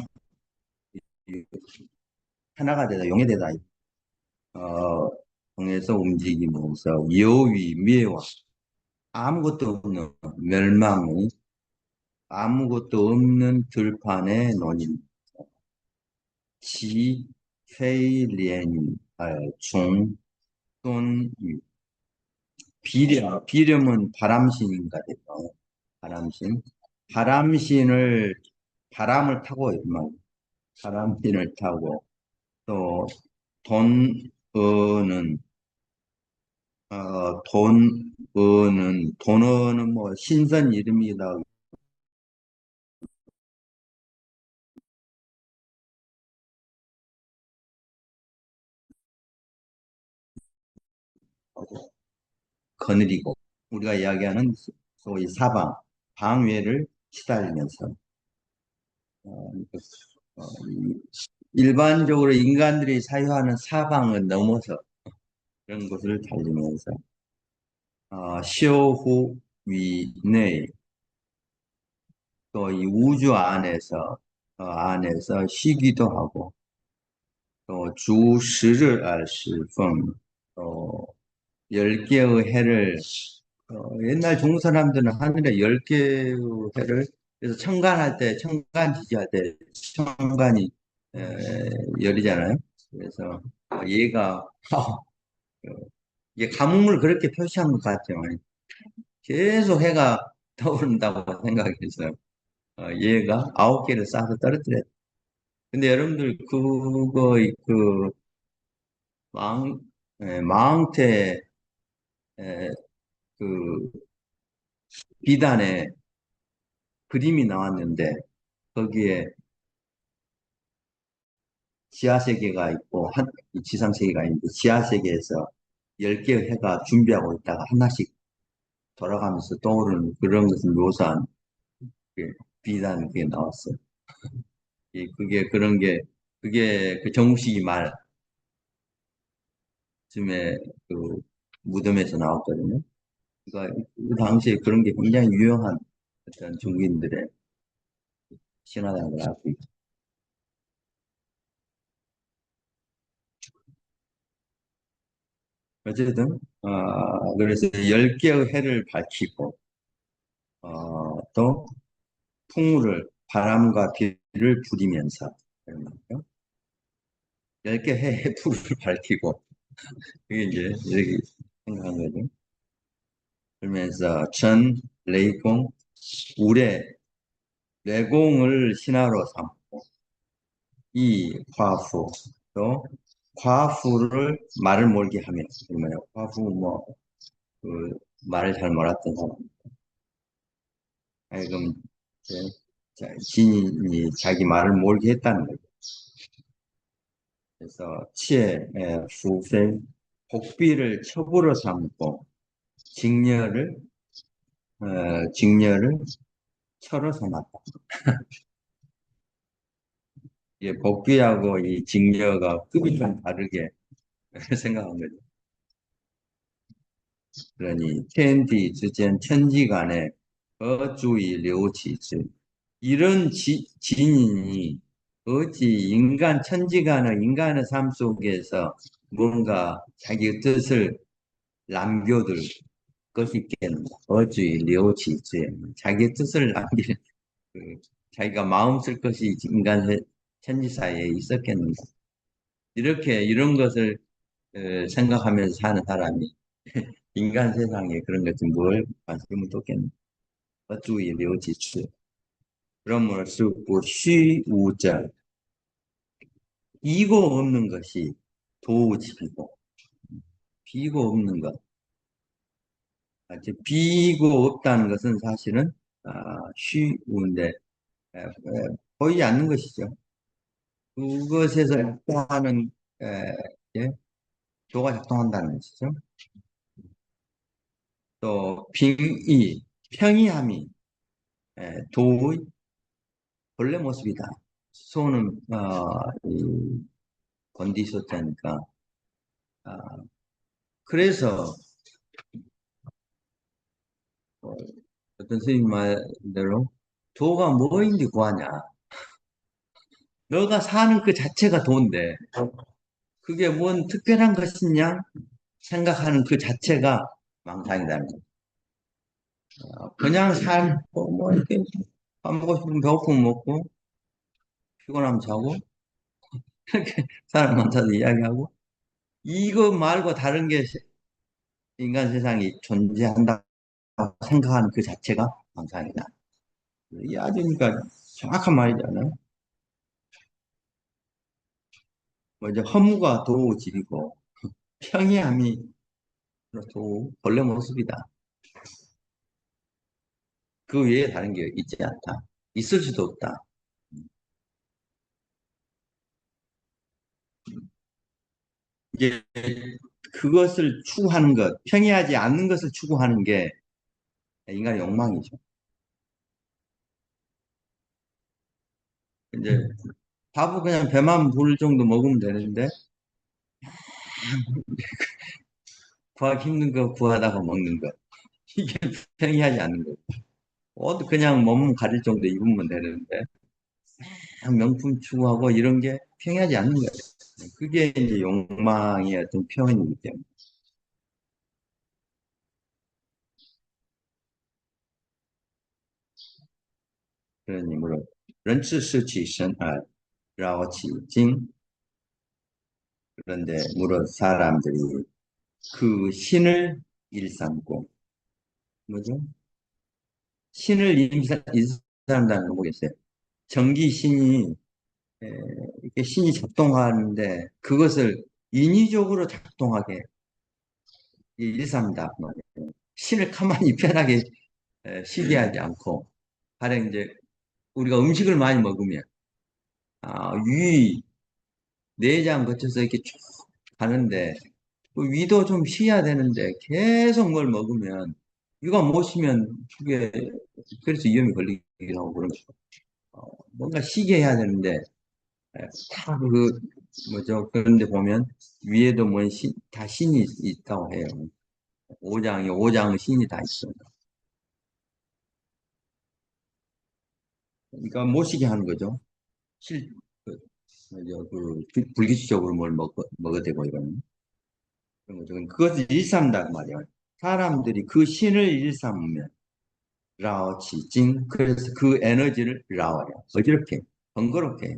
하나가 되다, 용해되다, 어, 통해서 움직이면서 여위, 멸와 아무것도 없는 멸망의 아무것도 없는 들판의 논인 지, 회련 중, 돈, 비렴은 바람신인가 돼요. 바람신. 바람신을, 바람을 타고, 바람신을 타고, 또, 돈어는, 돈어는 뭐, 신선 이름이다. 거느리고, 우리가 이야기하는 소위 사방, 방외를 시달리면서, 어, 일반적으로 인간들이 사유하는 사방을 넘어서 그런 것을 달리면서 시호 위내 또 이 우주 안에서 쉬기도 하고 또 주十日 시펑 또 10개의 해를 옛날 중국 사람들은 하늘에 10개의 해를 그래서 청간할 때 청간 지지할 때 청간이 열이잖아요. 그래서 얘가 이게 가뭄을 그렇게 표시한 것 같아요. 계속 해가 떠오른다고 생각해서 얘가 9개를 쌓아서 떨어뜨렸어요. 근데 여러분들 그거 그 망, 망태 그 비단에 그림이 나왔는데 거기에 지하세계가 있고 지상세계가 있는데 지하세계에서 10개의 해가 준비하고 있다가 하나씩 돌아가면서 떠오르는 그런 것을 묘사한 그 비단 그게 나왔어요. 그게 그런 게 그게 그 정우식이 말쯤에 그 무덤에서 나왔거든요. 그러니까 그 당시에 그런 게 굉장히 유용한 어떤 중국인들의 신화라는 걸 알고 있죠. 어쨌든 그래서 10개의 해를 밝히고 또 풍물을 바람과 비를 부리면서 10개 해의 풍을 밝히고 그게 이제 이렇게 생각한 거죠. 그러면서 천, 레이공, 우레, 내공을 신화로 삼고 이 과fu 또 과fu를 말을 몰게 하며 그러면 과fu 그 말을 잘 몰았던 사람 하여금 진이 자기 말을 몰게 했다는 거죠. 그래서 치에 후세 복비를 첩으로 삼고 직녀를 직녀를 처로 삼았다. 이 복비하고 이 직녀가 급이 좀 다르게 생각한 거죠. 그러니天地之间 천지간에 어주의 료치지 이런 진인이 어찌 천지간의 삶 속에서 뭔가 자기 뜻을 남겨둘 것이 있겠는가? 어주의 료치지 자기 뜻을 그, 자기가 마음 쓸 것이 천지 사이에 있었겠는가? 이런 것을 생각하면서 사는 사람이 인간 세상에 그런 것좀 뭘 관심을 뒀겠는가? 注意留几次。 그럼으로써虚无者이고 없는 것이 도우치고 비고 없는 것. 비고 없다는 것은 사실은虚无인데 보이지 않는 것이죠. 그것에서 작동하는 예, 도가 작동한다는 것이죠. 또 평이함이 도의 본래 모습이다. 소는 건디소자니까 그래서 어떤 선생님 말대로 도가 뭐인지 구하냐 너가 사는 그 자체가 돈데, 그게 뭔 특별한 것이냐 생각하는 그 자체가 망상이라는 거야. 그냥 살고, 뭐, 이렇게, 밥 먹고 싶으면 배고프면 먹고, 피곤하면 자고, 이렇게 사람 만나서 이야기하고, 이거 말고 다른 게 인간 세상이 존재한다고 생각하는 그 자체가 망상이다. 이 아주 그러니까 정확한 말이잖아요. 먼저 허무가 도우질이고, 평이함이 도우, 본래 모습이다. 그 외에 다른 게 있지 않다. 있을 수도 없다. 이제 그것을 추구하는 것, 평이하지 않는 것을 추구하는 게 인간의 욕망이죠. 이제 밥은 그냥 배만 부를 정도 먹으면 되는데 구하기 힘든 거 구하다가 먹는 거 이게 평이하지 않는 거예요. 옷 그냥 몸 가릴 정도 입으면 되는데 그냥 명품 추구하고 이런 게 평이하지 않는 거예요. 그게 이제 욕망의 어떤 표현이기 때문에. 그러니 물론 人之失其身而 그런데 물론 사람들이 그 신을 일삼고 뭐죠? 신을 일삼다는 거 뭐겠어요? 전기 신이 이렇게 신이 작동하는데 그것을 인위적으로 작동하게 일삼다 말이에요. 신을 가만히 편하게 쉬게 하지 않고 가령 이제 우리가 음식을 많이 먹으면 위 내장 거쳐서 이렇게 쭉 가는데 그 위도 좀 쉬어야 되는데 계속 뭘 먹으면 위가 못 쉬면 그게 그래서 위험이 걸리기도 하고 그런 거죠. 뭔가 쉬게 해야 되는데 다 그 뭐죠? 그런데 보면 위에도 다 신이 있다고 해요. 오장의 신이 다 있어요. 그러니까 못 쉬게 하는 거죠. 실, 그, 뭐죠? 불규칙적으로 뭘 먹어대고 이러는 그런 거죠. 그것을 일삼다 그 말이에요. 사람들이 그 신을 일삼으면 라오치징 그래서 그 에너지를 라오요. 어지럽게 번거롭게.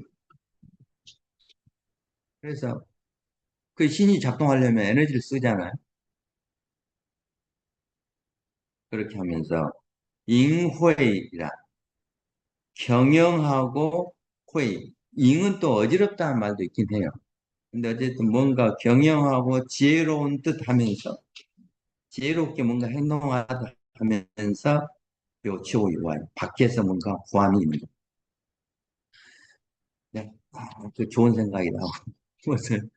그래서 그 신이 작동하려면 에너지를 쓰잖아요. 그렇게 하면서 잉회이라 경영하고 회의. 잉은 또 어지럽다는 말도 있긴 해요. 근데 어쨌든 뭔가 경영하고 지혜로운 뜻 하면서 지혜롭게 뭔가 행동하다 하면서 요치오유와요. 밖에서 뭔가 보안이 있는 거. 네. 그 좋은 생각이다. 그것을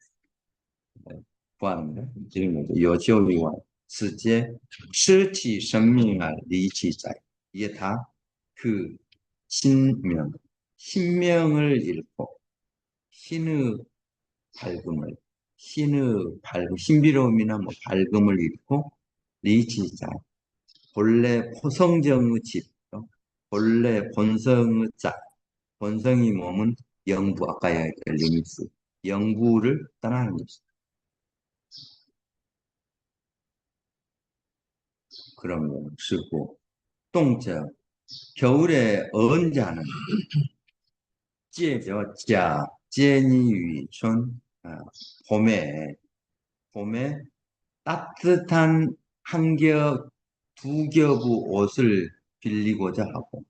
보안합니다. 지금 뭐죠? 요치오유와世界 실치生命을 리치자 이게 다 그 신명을 잃고 신의 밝음을 신비로움이나 뭐 밝음을 잃고 리치자 본래 포성정의 집 본래 본성의 자 본성이 몸은 영부 아까 이야기했던 리미스 영부를 떠나는 것이다. 그러면 쓰고 동자 겨울에 언자는 찌죠 자 제니위春봄에 따뜻한 두 겹의 옷을 빌리고자 하고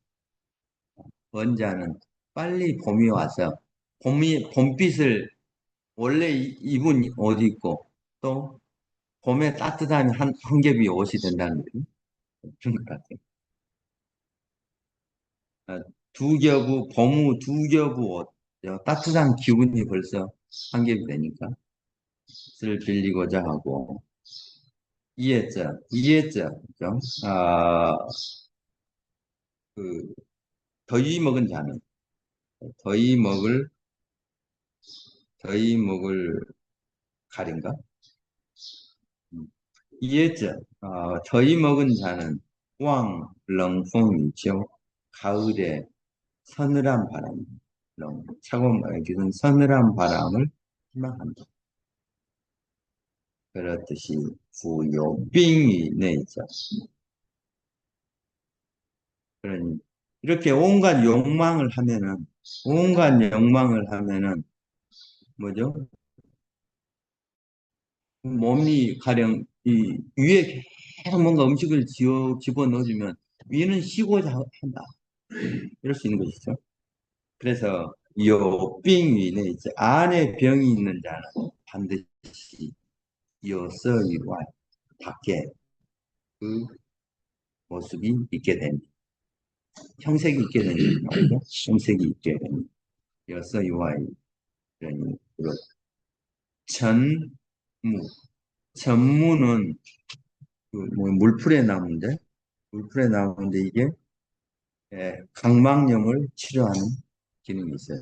원자는 빨리 봄이 와서 봄빛을 원래 입은 옷이 있고 또 봄에 따뜻한 한 겹이 옷이 된다는 거죠. 그런 것 같아요. 두 겹의 옷, 따뜻한 기운이 벌써 한 겹이 되니까 를 빌리고자 하고 이해자, 그죠? 그 더위 먹은 자는 더위 먹을 가린가? 이해자, 더위 먹은 자는 왕, 렁풍이죠. 가을에 서늘한 바람, 차고막히는 서늘한 바람을 희망한다. 그렇듯이 부요빙이 내죠. 그러니 이렇게 온갖 욕망을 하면은 뭐죠? 몸이 가령 이 위에 계속 뭔가 음식을 집어넣어주면 위는 쉬고자 한다. 이럴 수 있는 것이죠. 그래서 요빙위는 이제 안에 병이 있는 자는 반드시 요서이와 밖에 그 모습이 있게 됩니다. 형색이 있게 됩니다. 형색이 있게 됩니다. 요서이와 그러니 전무 전무는 그뭐 물풀의 나무인데 이게 각막염을 치료하는 기능이 있어요.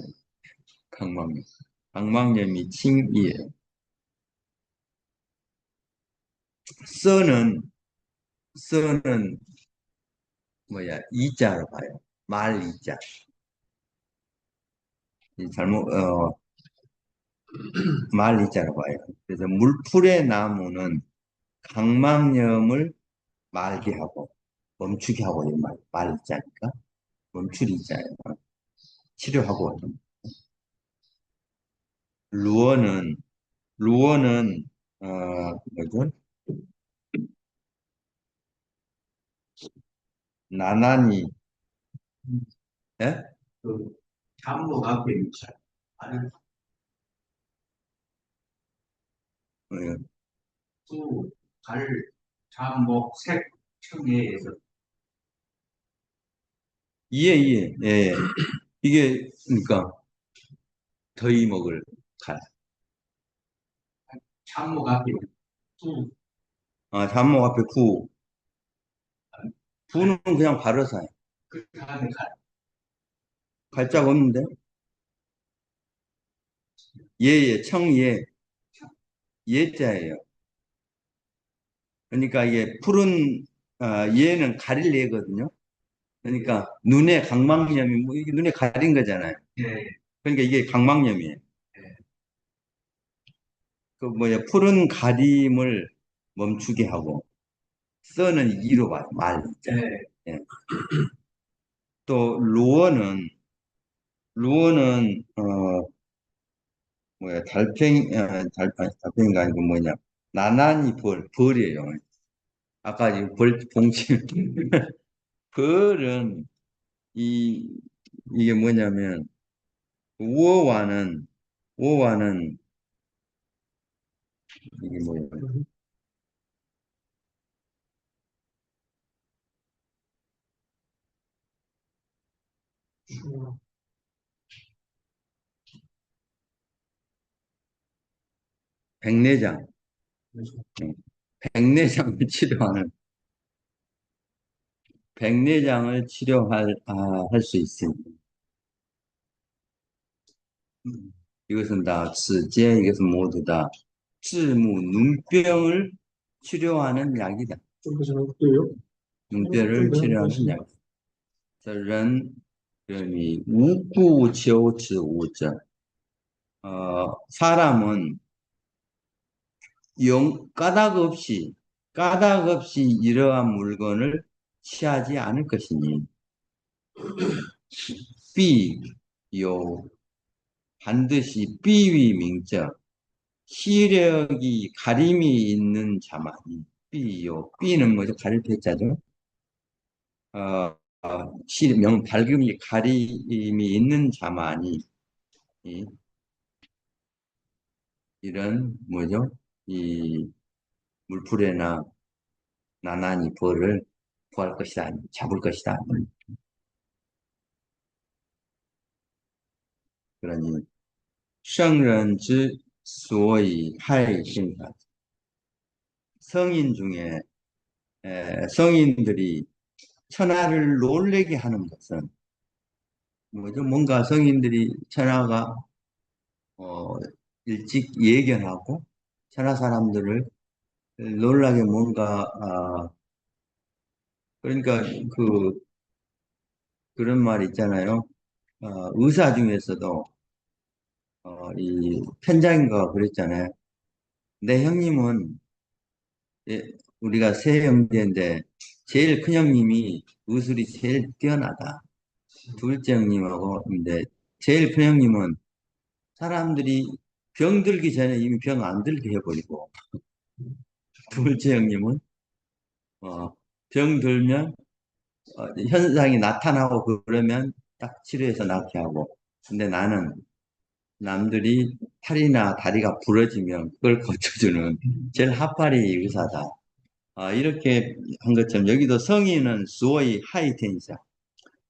각막염이 칭이에요. 써는 이자로 봐요. 말 이자. 잘못 말 이자로 봐요. 그래서 물풀의 나무는 각막염을 말게 하고 멈추게 하고 말 이자니까 멈출 이자예요. 치료하고 루어는 뭐죠? 나나니 예? 그 잠목 앞에 위치한 아는 예. 수, 갈, 잠목, 색, 청해에서 예. 예. 이게 그러니까 더위 먹을 갈. 잠목 앞에 수, 잠목 앞에 구는 그냥 바로사요. 그 다음에 갈, 갈자가 없는데? 청예, 예자예요. 그러니까 이게 푸른, 예는 가릴 예거든요. 그러니까 눈에 각막염이, 이게 눈에 가린 거잖아요. 예, 그러니까 이게 각막염이에요. 예. 푸른 가림을 멈추게 하고, 써는 이로 봐요. 말. 예. 예. 또, 루어는, 달팽이가 아니고 나나니 벌이에요. 아까 이 봉치, 벌은, 이게 뭐냐면, 우어와는, 이게 뭐예요? 백내장. 백내장을 치료하는, 백내장을 할 수 있습니다. 이것은 다, 이것은 모두 다, 눈병을 치료하는 약이다. 눈병을 치료하는 약. 人无故求之无者. 사람은 까닭 없이 이러한 물건을 취하지 않을 것이니, 반드시 비위명적, 시력이 가림이 있는 자만이, 삐는 뭐죠? 가릴 패자죠? 밝음이 가림이 있는 자만이, 이런, 뭐죠? 이 물풀에나 나나니 벌을 구할 것이다. 잡을 것이다. 그러니, 圣人之所以害생사. 성인 중에, 성인들이 천하를 놀래게 하는 것은, 뭐죠? 뭔가 성인들이 천하가, 일찍 예견하고, 천하 사람들을 놀라게 뭔가, 그러니까 그런 말 있잖아요. 의사 중에서도 이 편장인가 그랬잖아요. 내 형님은 예, 우리가 세 형제인데 제일 큰 형님이 의술이 제일 뛰어나다. 둘째 형님하고 근데 제일 큰 형님은 사람들이 병 들기 전에 이미 병 안 들게 해버리고 둘째 형님은 병 들면 현상이 나타나고 그러면 딱 치료해서 낫게 하고 근데 나는 남들이 팔이나 다리가 부러지면 그걸 고쳐주는 제일 핫팔이 의사다. 이렇게 한 것처럼 여기도 성인은 수어의 하이텐션.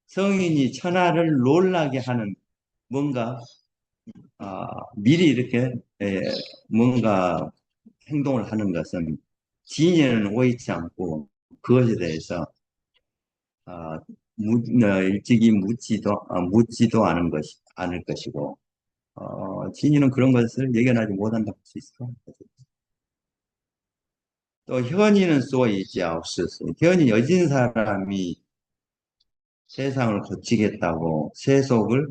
성인이 천하를 놀라게 하는 뭔가 미리 이렇게 뭔가 행동을 하는 것은 진예는 오해치 않고 그것에 대해서 일찍이 묻지도 않을 것이고 진이는 그런 것을 예견하지 못한다고 할 수 있어. 또 현이는 쏘이지아우스 현이 여진 사람이 세상을 고치겠다고 세속을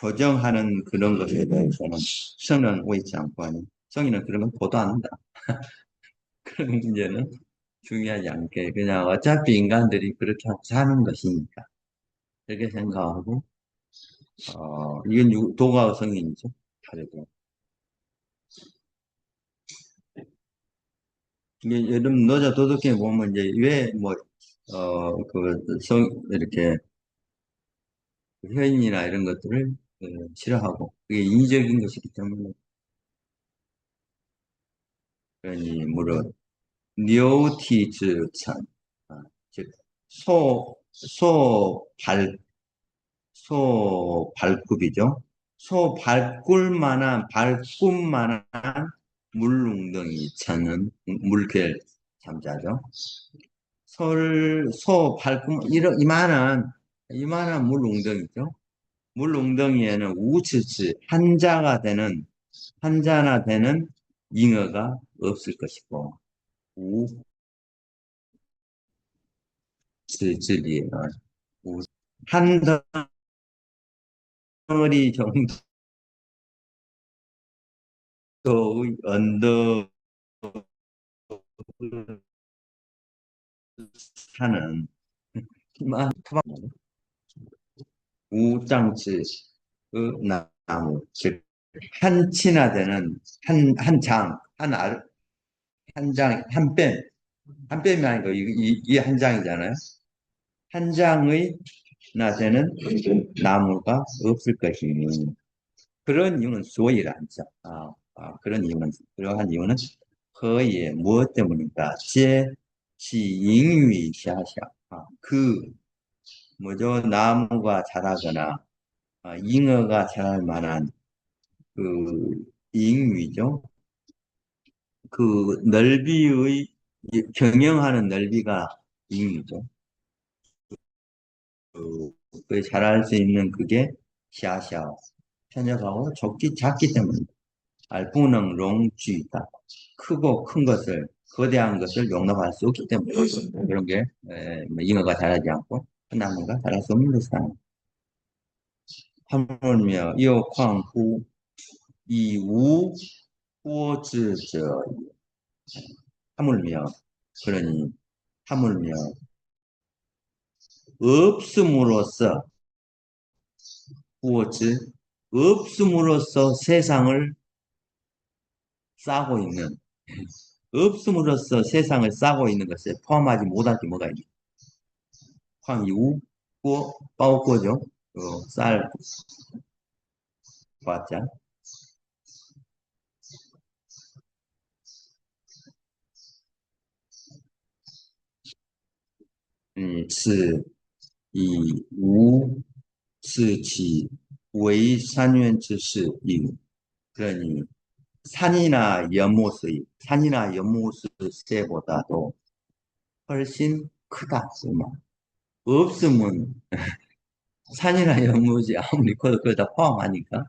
교정하는 그런 것에 대해서는 성은 오해치 않고 하니 성인은 그런 건 보도 안 한다. 그런 문제는 중요하지 않게 그냥 어차피 인간들이 그렇게 하고 사는 것이니까 이렇게 생각하고 이건 도가 성인이죠. 다르죠. 이게 여러분 노자 도덕경에 보면 이제 왜 뭐 이렇게 회인이나 이런 것들을 싫어하고 그게 인위적인 것이기 때문에 그러니 물론 묘티즈천 즉 소발 소발굽이죠. 발굽만한 물웅덩이 차는 물결 잠자죠. 발굽 이만한 물웅덩이죠. 물웅덩이에는 우츠츠 한자나 되는 잉어가 없을 것이고 우츠즈리에는 한 덩어리 정도의 언덕을 사는 토막 우짱츠 나무 즉 한치나 되는 한 뺨이 아니고 이 한 장이잖아요. 한 장의 나 되는 나무가 없을 것이니 그런 이유는 소이라 하죠. 그런 이유는 그러한 이유는 허에 무엇 때문일까? 잉위 샤샤 그 뭐죠? 나무가 자라거나 잉어가 자랄 만한 그 잉위죠. 그 넓이의 경영하는 넓이가 잉위죠. 그 자랄 수 있는 그게 샤샤 편협하고 작기 때문에 알뿌능 롱쥐다 크고 큰 것을 거대한 것을 용납할 수 없기 때문에 그런 게 뭐 잉어가 자라지 않고 큰 나무가 자랄 수 없는 것이다. 하물며 이오쾅후 이우 후어즈저 하물며 그러니 하물며 없음으로써 후어즈 없음으로써 세상을 싸고 있는 없음으로써 세상을 싸고 있는 것에 포함하지 못할 게 뭐가 있냐? 황이우 꾸 빠오꾸죠. 쌀 과자 스, 이, 우, 스, 지, 의, 산유엔츠스, 이. 그러니, 산이나 연못의 새보다도 훨씬 크다. 없으면, 산이나 연못이 아무리 커도 그걸 다 포함하니까.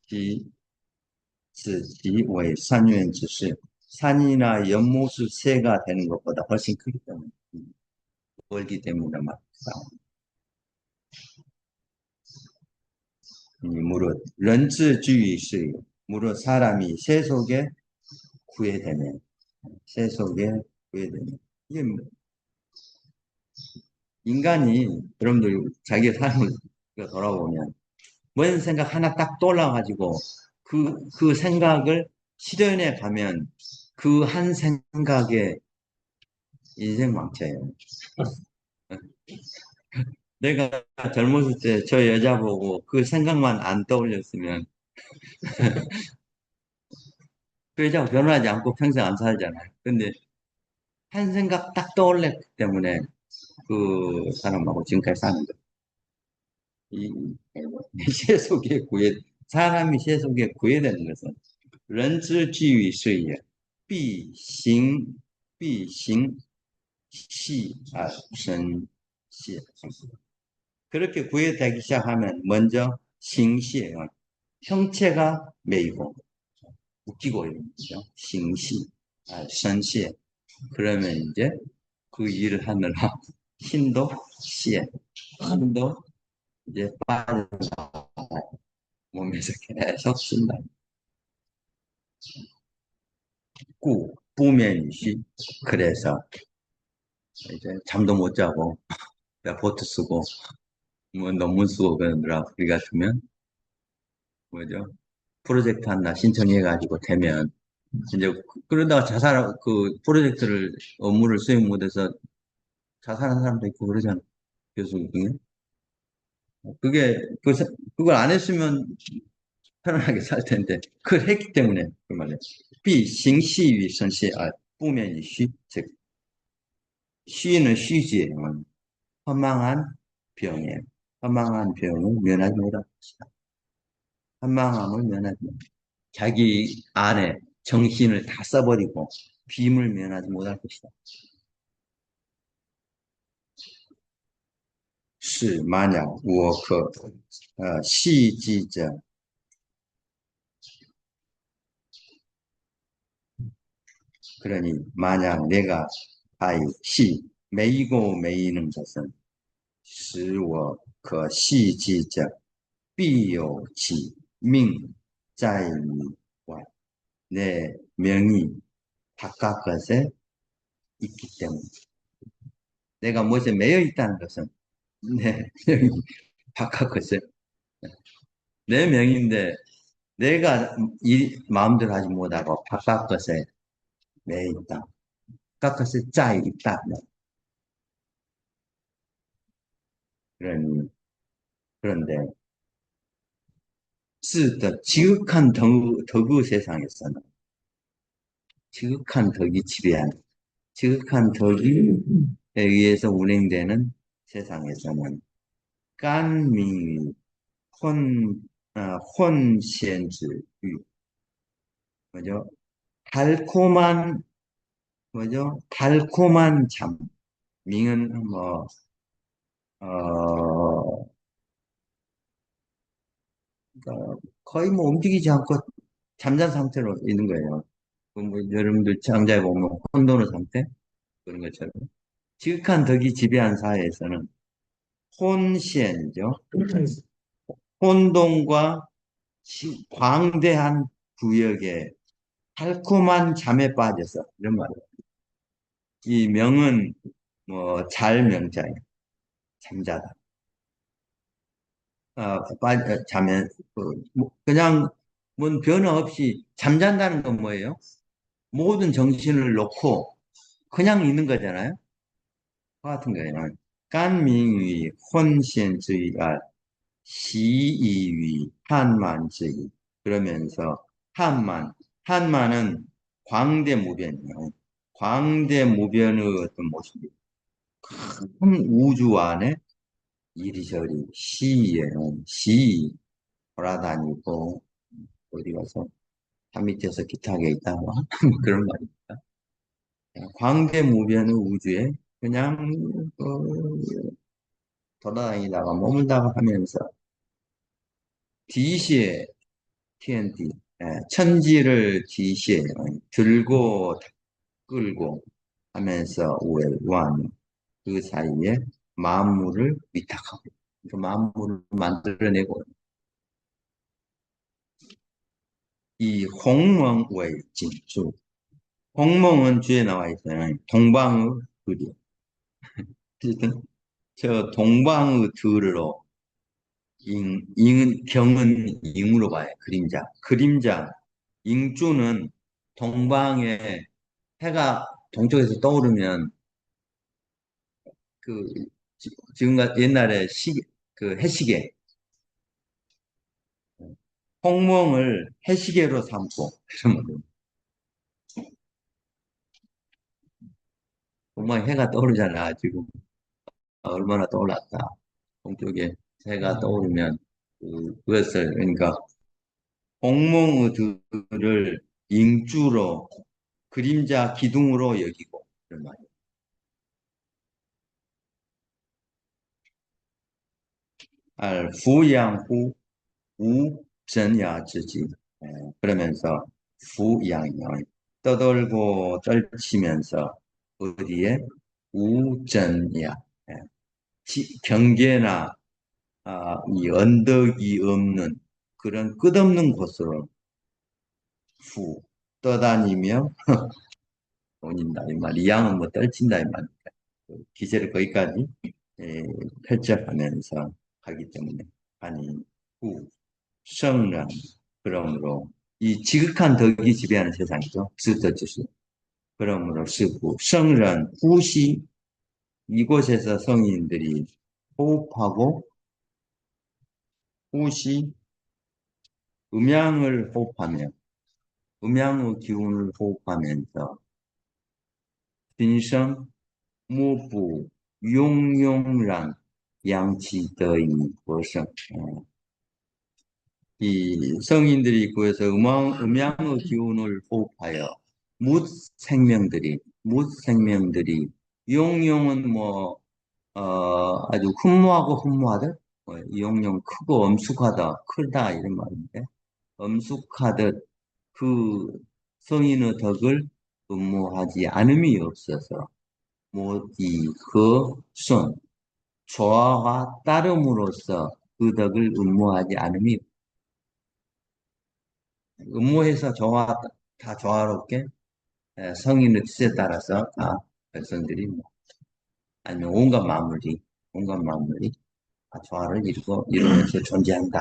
지, 스, 지, 의, 산유엔츠스. 산이나 연못의 새가 되는 것보다 훨씬 크기 때문에. 멀기 때문에 말이다. 무릇 런츠주의 무릇 사람이 세속에 구애되면 세속에 구애되면 이게 인간이 여러분들 자기 삶을 돌아보면 뭔 생각 하나 딱 떠올라가지고 그 생각을 실현해 가면 그 한 생각에 인생 망쳐요. 내가 젊었을 때 저 여자 보고 그 생각만 안 떠올렸으면 그 여자가 변하지 않고 평생 안 살잖아요. 근데 한 생각 딱 떠올렸기 때문에 그 사람하고 지금까지 사는 거예요. 이 세속에 사람이 세속에 구애되는 것은 人之基于事业，必行系而生谢。 그렇게 구애되기 시작하면 먼저 싱시예요. 형체가 매이고 웃기고 이런 거죠. 싱시, 선시에. 그러면 이제 그 일을 하느라 힘도 시에, 힘도 이제 빠져 몸에서 계속 쓴다. 꾸, 부면이시. 그래서 이제 잠도 못 자고 레포트 쓰고 뭐 논문 쓰고 그러느라 우리 같으면 뭐죠? 프로젝트 하나 신청해가지고 되면 이제 그러다가 그 프로젝트를 업무를 수행 못해서 자살한 사람도 있고 그러잖아. 교수 중에. 그걸 안 했으면 편안하게 살 텐데 그걸 했기 때문에 그 말이에요. 비形系위 선시 부면이虚, 즉虚는虚지예요. 허망한 병이에요. 허망한 병을 면하지 못할 것이다. 허망함을 면하지 못할 것이다. 자기 안에 정신을 다 써버리고 빔을 면하지 못할 것이다. 是 만약 我可系记者 그러니 만약 내가 매이고 매이는 것은 使我可系记者 必有其命在于外 내 명이 바깥 것에 있기 때문에 내가 무엇에 매여 있다는 것은 내 명이 바깥 것에 내 명인데 내가 마음대로 하지 못하고 바깥 것에 매여 있다. 바깥 것에 짜여 있다. 그런데 지극한 덕의 세상에서는 지극한 덕이 지배하는 지극한 덕에 의해서 운행되는 세상에서는 깐밍 혼센즈유 뭐죠? 달콤한 뭐죠? 달콤한 잠 밍은 뭐 그러니까 거의 뭐 움직이지 않고 잠잔 상태로 있는 거예요. 뭐 여러분들 장자에 보면 혼돈의 상태 그런 것처럼 지극한 덕이 지배한 사회에서는 혼시엔이죠. 혼돈과 광대한 구역에 달콤한 잠에 빠져서 이런 말이에요. 이 명은 뭐 잘명자예요. 잠자다. 자면 그냥 뭔 변화 없이 잠잔다는 건 뭐예요? 모든 정신을 놓고 그냥 있는 거잖아요. 그 같은 거예요. 깐밍위 혼신주의가 시이위 한만주의 그러면서 한만은 광대무변이에요. 광대무변의 어떤 모습이 큰 우주 안에 이리저리 시예요. 돌아다니고 어디 가서 산 밑에서 기타하게 있다 뭐 그런 말입니다. 광대무변의 우주에 그냥 돌아다니다가 머물다가 하면서 디시에 TNT 천지를 디시에 들고 끌고 하면서 우엘완 그 사이에 만물을 위탁하고 그 만물을 만들어내고 이 홍멍의 진주 홍멍은 뒤에 나와 있어요. 동방의 들이 어쨌든 저 동방의 들으로 잉은 경은 잉으로 봐요. 그림자 잉주는 동방에 해가 동쪽에서 떠오르면 그 지금 옛날에 그 해시계 홍멍을 해시계로 삼고 이러면 동방에 해가 떠오르잖아. 지금 얼마나 떠올랐다. 동쪽에 해가 떠오르면 그것을 그러니까 홍멍의 들을 잉주로 그림자 기둥으로 여기고 이런 말이에요. 알 부양후 우전야지지 그러면서 부양양 떠돌고 떨치면서 어디에 우전야 경계나 이 언덕이 없는 그런 끝없는 곳으로 후 떠다니며 다닌다 이 말. 이 양은 뭐 떨친다 이 말. 기세를 거기까지 펼쳐가면서 하기 때문에 아니 후 성란 그러므로 이 지극한 덕이 지배하는 세상이죠. 스터주스 그러므로 쓰고 성란 후시 이곳에서 성인들이 호흡하고 후시 음양을 호흡하며 음양의 기운을 호흡하면서 빈성 무부 용용란 양치더이 보성 이 성인들이 구해서 음양의 기운을 호흡하여 뭇생명들이 용용은 뭐 아주 훈무하고 훈무하듯 용용 크고 엄숙하다 크다 이런 말인데 엄숙하듯 그 성인의 덕을 음모하지 않음이 없어서 모디 그손 조화와 따름으로써 그 덕을 음모하지 않음이 음모해서 다 조화롭게 성인의 뜻에 따라서 다 백성들이 뭐, 아니면 온갖 만물이 다 조화를 이루면서 존재한다.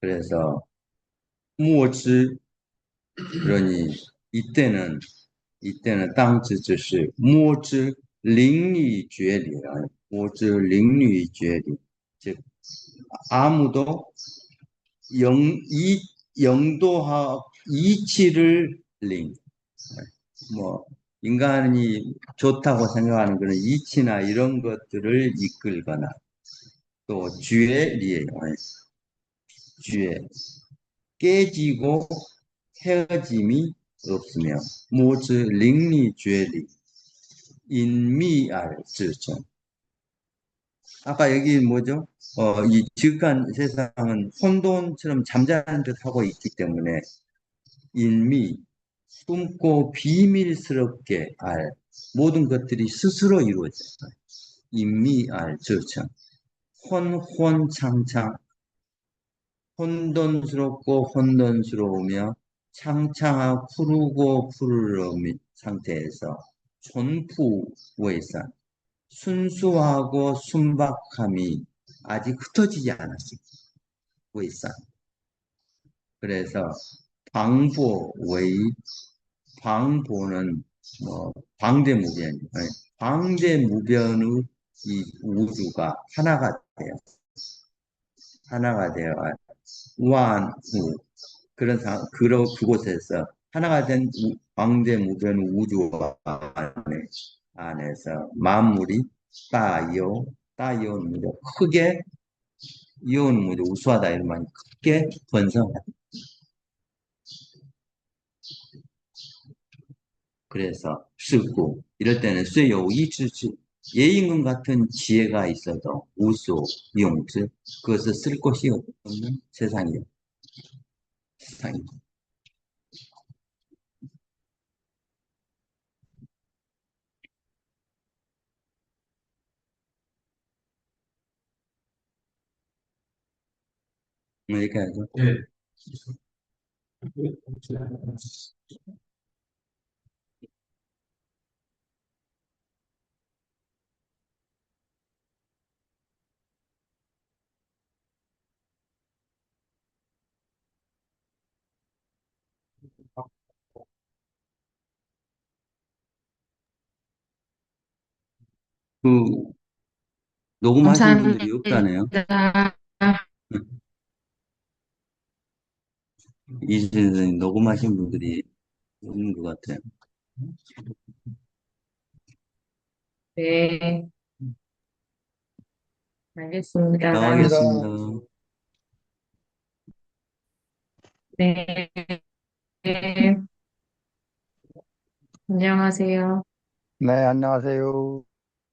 그래서 무엇을 그러니 이때는 땅지지시 무엇을 링리죄리라 무엇을 링리죄리 즉 아무도 영도하 이치를 뭐 인간이 좋다고 생각하는 그런 이치나 이런 것들을 이끌거나 또 죄리에요. 죄 깨지고 헤어짐이 없으며 모즈 링리 죄리 인미알 지정 아까 여기 뭐죠? 이 지극한 세상은 혼돈처럼 잠자는 듯 하고 있기 때문에 인미 숨고 비밀스럽게 알 모든 것들이 스스로 이루어져요. 인미알 지정 혼혼창창 혼돈스럽고 창창하고 푸르고 푸르름 상태에서 존푸웨이산 순수하고 순박함이 아직 흩어지지 않았습니다. 웨이산 그래서 방보는 뭐 방대무변 방대무변의 이 우주가 하나가 되어 우한우 그곳에서 하나가 된 광대무변 우주 안에서 만물이 따이오는 뭐죠? 크게 이오는 뭐죠? 우수하다 이런 말이 크게 번성하다. 그래서 쓰고 이럴 때는 쇠요 이치치 예임금 같은 지혜가 있어도 우수 용즈 그것을 쓸 곳이 없는 세상이에요. 세상이죠. 이렇게 하죠. 예. 그, 녹음하신 분들이 없다네요. 감사합니다. 이준 선생님 녹음하신 분들이 없는 것 같아요. 네, 알겠습니다. 나가겠습니다. 네, 네. 안녕하세요. 네, 안녕하세요.